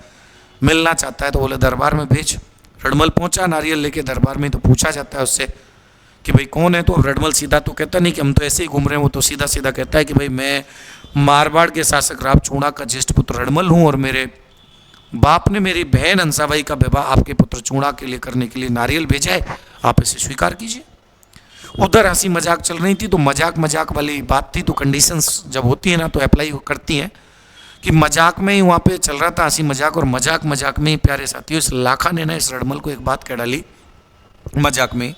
मिलना चाहता है। तो बोले दरबार में भेज। रडमल पहुंचा नारियल लेके दरबार में। तो पूछा जाता है उससे कि भाई कौन है? तो रडमल सीधा तो कहता नहीं कि हम तो ऐसे ही घूम रहे हैं, वो तो सीधा सीधा कहता है कि भाई मैं मारवाड़ के शासक राव चूड़ा का ज्येष्ठ पुत्र रडमल हूँ और मेरे बाप ने मेरी बहन हंसाबाई का विवाह आपके पुत्र चूड़ा के लिए करने के लिए नारियल भेजा है, आप इसे स्वीकार कीजिए। उधर हंसी मजाक चल रही थी तो मजाक मजाक वाली बात थी, तो कंडीशंस जब होती है ना तो अप्लाई करती हैं कि मजाक में ही वहाँ पे चल रहा था हंसी मजाक, और मजाक मजाक में ही प्यारे साथियों इस लाखा ने ना इस रडमल को एक बात कह डाली मजाक में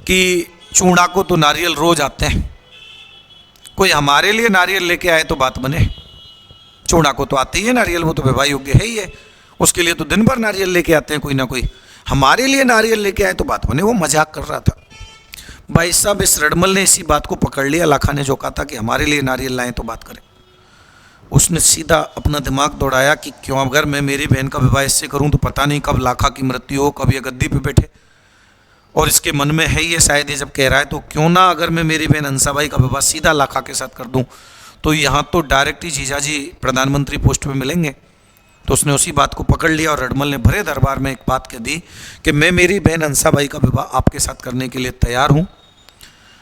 कि चूड़ा को तो नारियल रोज आते हैं, कोई हमारे लिए नारियल लेके आए तो बात बने। चूड़ा को तो आते ही है नारियल, वो तो विवाह योग्य है ही है, उसके लिए तो दिन भर नारियल लेके आते हैं कोई ना कोई, हमारे लिए नारियल लेके आए तो बात बने। वो मजाक कर रहा था। भाई साहब इस रडमल ने इसी बात को पकड़ लिया, लाखा ने जो कहा था कि हमारे लिए नारियल लाएं तो बात करें। उसने सीधा अपना दिमाग दौड़ाया कि क्यों अगर मैं मेरी बहन का विवाह इससे करूं तो पता नहीं कब लाखा की मृत्यु हो, कब ये गद्दी पे बैठे। और इसके मन में है ये शायद ये जब कह रहा है तो क्यों ना अगर मैं मेरी बहन हंसाबाई का विवाह सीधा लाखा के साथ कर दूं तो यहाँ तो डायरेक्ट ही जीजाजी प्रधानमंत्री पोस्ट पे मिलेंगे। तो उसने उसी बात को पकड़ लिया और रडमल ने भरे दरबार में एक बात कह दी कि मैं मेरी बहन हंसाबाई का विवाह आपके साथ करने के लिए तैयार हूँ,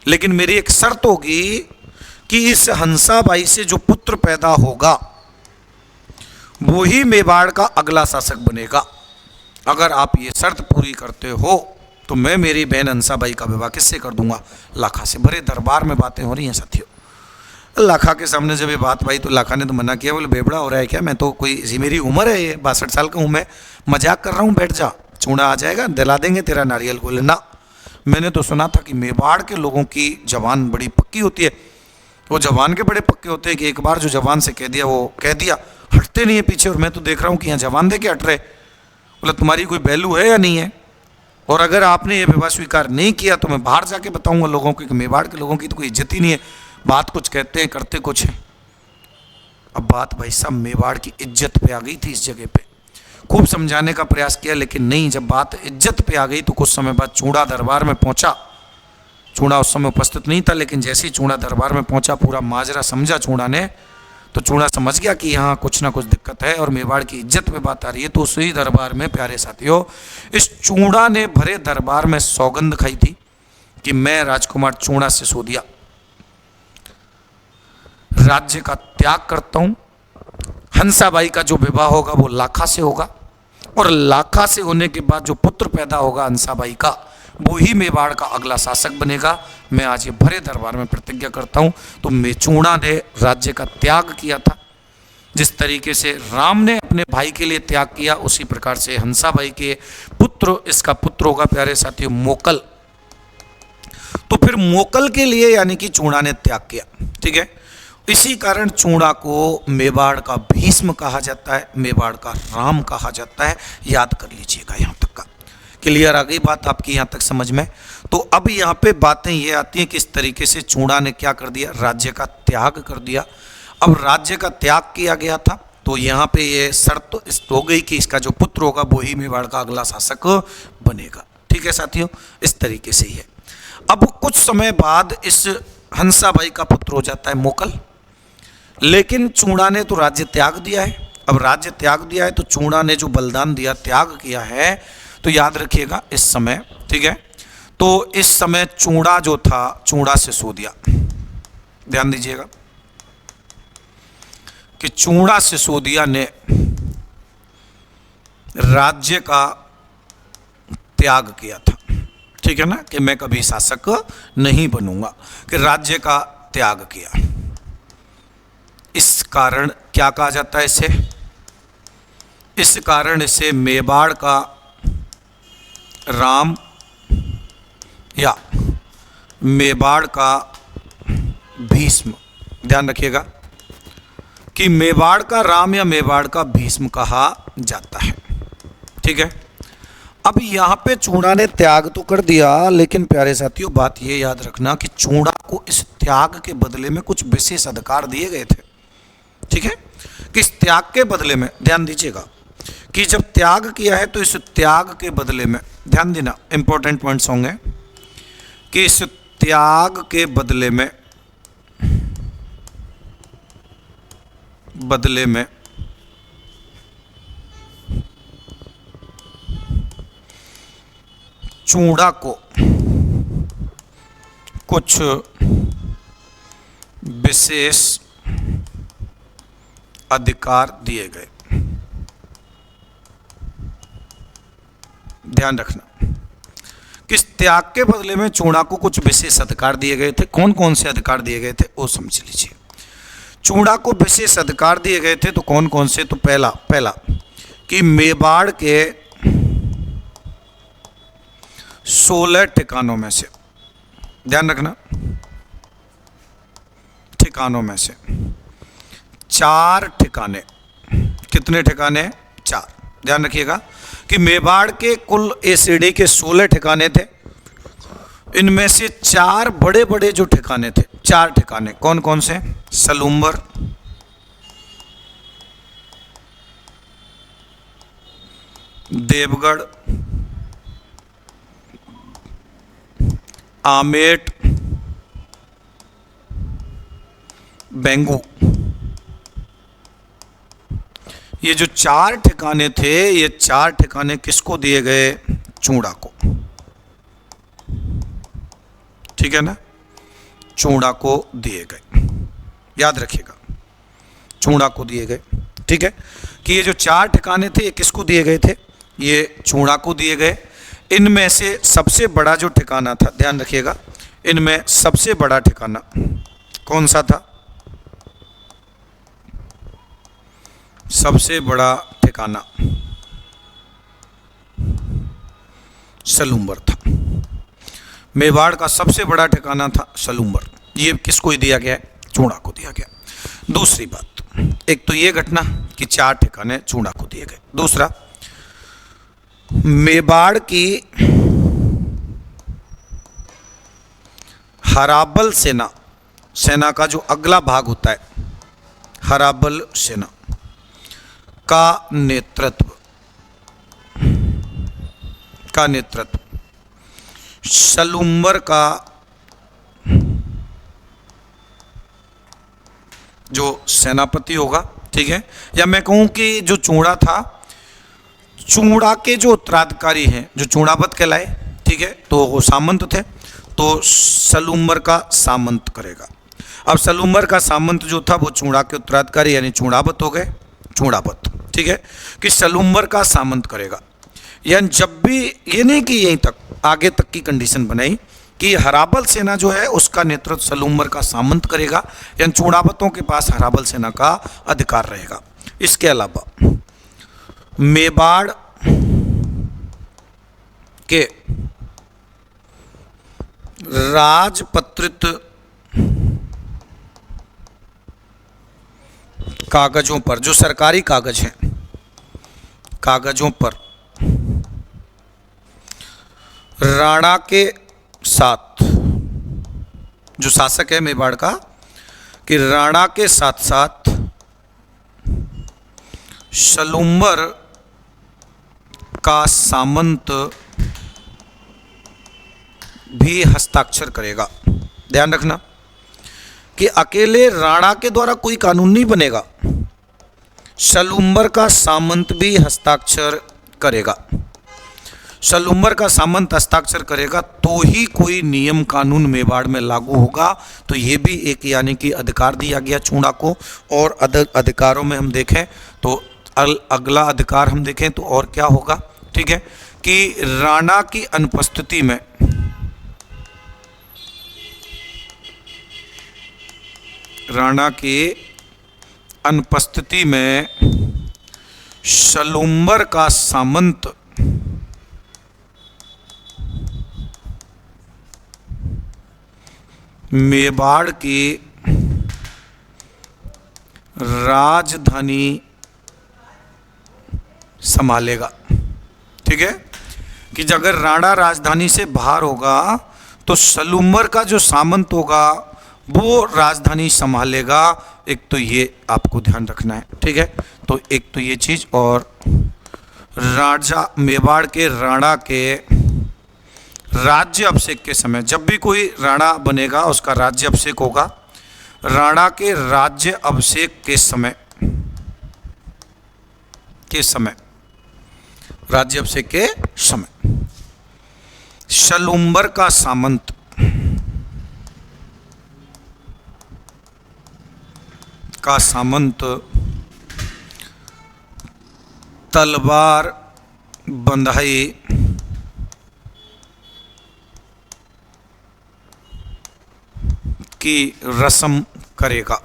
लेकिन मेरी एक शर्त होगी कि इस हंसाबाई से जो पुत्र पैदा होगा वो ही मेवाड़ का अगला शासक बनेगा। अगर आप ये शर्त पूरी करते हो तो मैं मेरी बहन हंसाबाई का विवाह किससे कर दूंगा? लाखा से। भरे दरबार में बातें हो रही हैं साथियों। लाखा के सामने जब ये बात भाई तो लाखा ने तो मना किया, बोले बेबड़ा हो रहा है क्या? मैं तो कोई मेरी उम्र है, ये 62 साल का हूँ, मैं मजाक कर रहा हूँ, बैठ जा, चूड़ा आ जाएगा, दिला देंगे तेरा नारियल। बोले ना, मैंने तो सुना था कि मेवाड़ के लोगों की जबान बड़ी पक्की होती है, वो जबान के बड़े पक्के होते हैं कि एक बार जो जबान से कह दिया वो कह दिया, हटते नहीं है पीछे। और मैं तो देख रहा हूँ कि यहाँ जबान दे के हट रहे। बोले तुम्हारी कोई वैल्यू है या नहीं है? और अगर आपने ये विवाह स्वीकार नहीं किया तो मैं बाहर जाके बताऊंगा लोगों को कि मेवाड़ के लोगों की तो कोई इज्जत ही नहीं है, बात कुछ कहते हैं करते कुछ है। अब बात भाई साहब मेवाड़ की इज्जत पे आ गई थी इस जगह पे। खूब समझाने का प्रयास किया, लेकिन नहीं। जब बात इज्जत पे आ गई तो कुछ समय बाद चूड़ा दरबार में पहुंचा। चूड़ा उस समय उपस्थित नहीं था, लेकिन जैसे ही चूड़ा दरबार में पहुंचा, पूरा माजरा समझा चूड़ा ने, तो चूड़ा समझ गया कि यहाँ कुछ ना कुछ दिक्कत है और मेवाड़ की इज्जत पे बात आ रही है। तो उसी दरबार में प्यारे साथियों, इस चूड़ा ने भरे दरबार में सौगंध खाई थी कि मैं राजकुमार चूड़ा सिसोदिया राज्य का त्याग करता हूं। हंसाबाई का जो विवाह होगा वो लाखा से होगा, और लाखा से होने के बाद जो पुत्र पैदा होगा हंसाबाई का, वो ही मेवाड़ का अगला शासक बनेगा। मैं आज ये भरे दरबार में प्रतिज्ञा करता हूं। तो मेचूड़ा ने राज्य का त्याग किया था। जिस तरीके से राम ने अपने भाई के लिए त्याग किया, उसी प्रकार से हंसाबाई के पुत्र, इसका पुत्र होगा प्यारे साथियों मोकल। तो फिर मोकल के लिए यानी कि चूड़ा ने त्याग किया, ठीक है। इसी कारण चूड़ा को मेवाड़ का भीष्म कहा जाता है, मेवाड़ का राम कहा जाता है। याद कर लीजिएगा। यहाँ तक का क्लियर आ गई बात आपकी यहाँ तक समझ में। तो अब यहाँ पे बातें ये आती हैं कि इस तरीके से चूड़ा ने क्या कर दिया, राज्य का त्याग कर दिया। अब राज्य का त्याग किया गया था, तो यहाँ पे ये शर्त हो गई कि इसका जो पुत्र होगा वो ही मेवाड़ का अगला शासक बनेगा, ठीक है साथियों। इस तरीके से ही है। अब कुछ समय बाद इस हंसाबाई का पुत्र हो जाता है मोकल, लेकिन चूड़ा ने तो राज्य त्याग दिया है। अब राज्य त्याग दिया है तो चूड़ा ने जो बलिदान दिया, त्याग किया है, तो याद रखिएगा इस समय, ठीक है। तो इस समय चूड़ा जो था, चूड़ा सिसोदिया, ध्यान दीजिएगा कि चूड़ा सिसोदिया ने राज्य का त्याग किया था, ठीक है ना, कि मैं कभी शासक नहीं बनूंगा, कि राज्य का त्याग किया। इस कारण क्या कहा जाता है इसे, इस कारण इसे मेवाड़ का राम या मेवाड़ का भीष्म, ध्यान रखिएगा कि मेवाड़ का राम या मेवाड़ का भीष्म कहा जाता है, ठीक है। अब यहाँ पे चूड़ा ने त्याग तो कर दिया, लेकिन प्यारे साथियों बात ये याद रखना कि चूड़ा को इस त्याग के बदले में कुछ विशेष अधिकार दिए गए थे, ठीक है। कि इस त्याग के बदले में, ध्यान दीजिएगा कि जब त्याग किया है तो इस त्याग के बदले में, ध्यान देना इंपॉर्टेंट पॉइंट्स होंगे, कि इस त्याग के बदले में चूड़ा को कुछ विशेष अधिकार दिए गए। ध्यान रखना, किस त्याग के बदले में चूड़ा को कुछ विशेष अधिकार दिए गए थे। कौन कौन से अधिकार दिए गए थे वो समझ लीजिए। चूड़ा को विशेष अधिकार दिए गए थे तो कौन कौन से, तो पहला कि मेवाड़ के 16 ठिकानों में से, ध्यान रखना, ठिकानों में से 4 ठिकाने, कितने ठिकाने, 4, ध्यान रखिएगा कि मेवाड़ के कुल एसीडी के 16 ठिकाने थे। इनमें से 4 बड़े बड़े जो ठिकाने थे, 4 ठिकाने कौन कौन से, सलूम्बर, देवगढ़, आमेट, बेंगू। ये जो 4 ठिकाने थे, ये 4 ठिकाने किसको दिए गए, चूड़ा को, ठीक है ना, चूड़ा को दिए गए। याद रखिएगा चूड़ा को दिए गए, ठीक है। कि ये जो 4 ठिकाने थे ये किसको दिए गए थे, ये चूड़ा को दिए गए। इनमें से सबसे बड़ा जो ठिकाना था, ध्यान रखिएगा, इनमें सबसे बड़ा ठिकाना कौन सा था, सबसे बड़ा ठिकाना सलूम्बर था। मेवाड़ का सबसे बड़ा ठिकाना था सलूम्बर। ये किसको दिया गया है, चूड़ा को दिया गया। दूसरी बात, एक तो ये घटना कि 4 ठिकाने चूड़ा को दिए गए। दूसरा, मेवाड़ की हराबल सेना का जो अगला भाग होता है, हराबल सेना का नेतृत्व का नेतृत्व सलूम्बर का जो सेनापति होगा, ठीक है, या मैं कहूं कि जो चूड़ा था, चूड़ा के जो उत्तराधिकारी हैं जो चूड़ावत कहलाए, ठीक है, तो वो सामंत थे, तो सलूम्बर का सामंत करेगा। अब सलूम्बर का सामंत जो था वो चूड़ा के उत्तराधिकारी यानी चूड़ावत हो गए, चूड़ावत, ठीक है, कि सलूम्बर का सामंत करेगा। यानी जब भी, ये नहीं कि यहीं तक, आगे तक की कंडीशन बनाई कि हराबल सेना जो है उसका नेतृत्व सलूम्बर का सामंत करेगा, यानी चूड़ावतों के पास हराबल सेना का अधिकार रहेगा। इसके अलावा मेवाड़ के राजपत्रित कागजों पर, जो सरकारी कागज हैं, कागजों पर राणा के साथ, जो शासक है मेवाड़ का, कि राणा के साथ साथ सलूम्बर का सामंत भी हस्ताक्षर करेगा। ध्यान रखना कि अकेले राणा के द्वारा कोई कानून नहीं बनेगा, सलूम्बर का सामंत भी हस्ताक्षर करेगा। सलूम्बर का सामंत हस्ताक्षर करेगा तो ही कोई नियम कानून मेवाड़ में लागू होगा। तो ये भी एक यानी कि अधिकार दिया गया चूड़ा को। और अधिकारों में हम देखें तो अगला अधिकार हम देखें तो और क्या होगा, ठीक है, कि राणा की अनुपस्थिति में सलूम्बर का सामंत मेवाड़ की राजधानी संभालेगा, ठीक है, कि अगर राणा राजधानी से बाहर होगा तो सलूम्बर का जो सामंत होगा वो राजधानी संभालेगा। एक तो ये आपको ध्यान रखना है, ठीक है, तो एक तो ये चीज़। और राजा मेवाड़ के राणा के राज्य अभिषेक के समय, जब भी कोई राणा बनेगा उसका राज्य अभिषेक होगा, राणा के राज्य अभिषेक के समय राज्य अभिषेक के समय सलूम्बर का सामंत तलवार बंधाई की रस्म करेगा,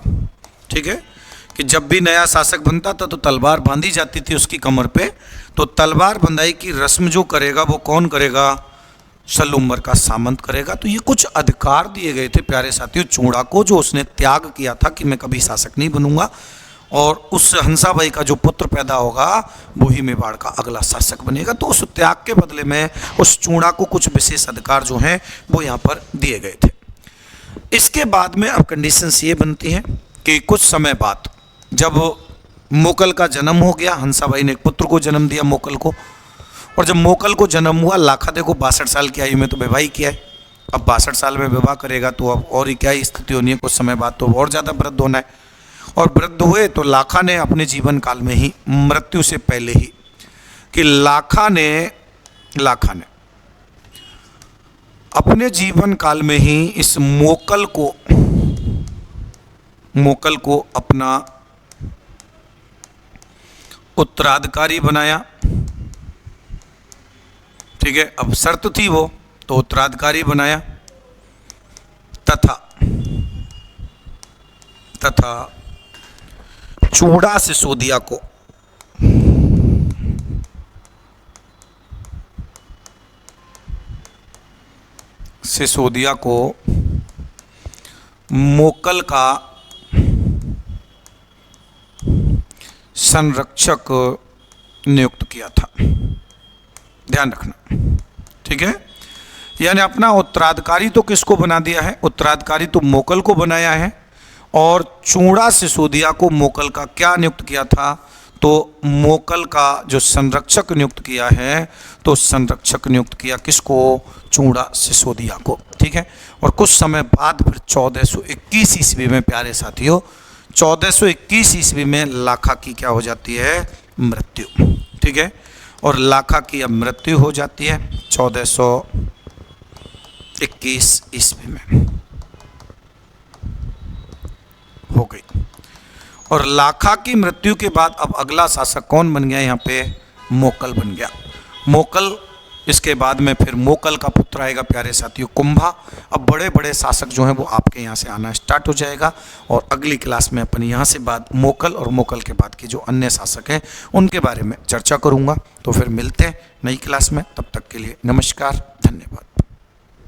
ठीक है, कि जब भी नया शासक बनता था तो तलवार बांधी जाती थी उसकी कमर पे, तो तलवार बंधाई की रस्म जो करेगा वो कौन करेगा, सलूम्बर का सामंत करेगा। तो ये कुछ अधिकार दिए गए थे प्यारे साथियों चूड़ा को, जो उसने त्याग किया था कि मैं कभी शासक नहीं बनूंगा, और उस हंसाबाई का जो पुत्र पैदा होगा वो ही मेवाड़ का अगला शासक बनेगा। तो उस त्याग के बदले में उस चूड़ा को कुछ विशेष अधिकार जो हैं वो यहाँ पर दिए गए थे। इसके बाद में अब कंडीशंस ये बनती हैं कि कुछ समय बाद जब मोकल का जन्म हो गया, हंसाबाई ने एक पुत्र को जन्म दिया मोकल को, और जब मोकल को जन्म हुआ, लाखा देखो 62 साल की आयु में तो विवाह ही किया है, अब 62 साल में विवाह करेगा तो अब और ही क्या ही स्थिति होनी है, कुछ समय बाद तो और ज़्यादा वृद्ध होना है। और वृद्ध हुए तो लाखा ने अपने जीवन काल में ही, मृत्यु से पहले ही, कि लाखा ने अपने जीवन काल में ही इस मोकल को अपना उत्तराधिकारी बनाया, ठीक है, अब शर्त थी वो, तो उत्तराधिकारी बनाया, तथा चूड़ा सिसोदिया को मोकल का संरक्षक नियुक्त किया था। ध्यान रखना, ठीक है, यानी अपना उत्तराधिकारी तो किसको बना दिया है, उत्तराधिकारी तो मोकल को बनाया है, और चूड़ा सिसोदिया को मोकल का क्या नियुक्त किया था, तो मोकल का जो संरक्षक नियुक्त किया है, तो संरक्षक नियुक्त किया किसको? चूड़ा सिसोदिया को। ठीक है। और कुछ समय बाद फिर 1421 ईस्वी में प्यारे साथियों, 1421 ईस्वी में लाखा की क्या हो जाती है? मृत्यु। ठीक है। और लाखा की अब मृत्यु हो जाती है 1421 ईस्वी में हो गई। और लाखा की मृत्यु के बाद अब अगला शासक कौन बन गया? यहाँ पे मोकल बन गया। मोकल, इसके बाद में फिर मोकल का पुत्र आएगा प्यारे साथियों कुंभा। अब बड़े बड़े शासक जो हैं वो आपके यहाँ से आना स्टार्ट हो जाएगा। और अगली क्लास में अपन यहाँ से बाद मोकल और मोकल के बाद के जो अन्य शासक हैं उनके बारे में चर्चा करूँगा। तो फिर मिलते हैं नई क्लास में, तब तक के लिए नमस्कार, धन्यवाद।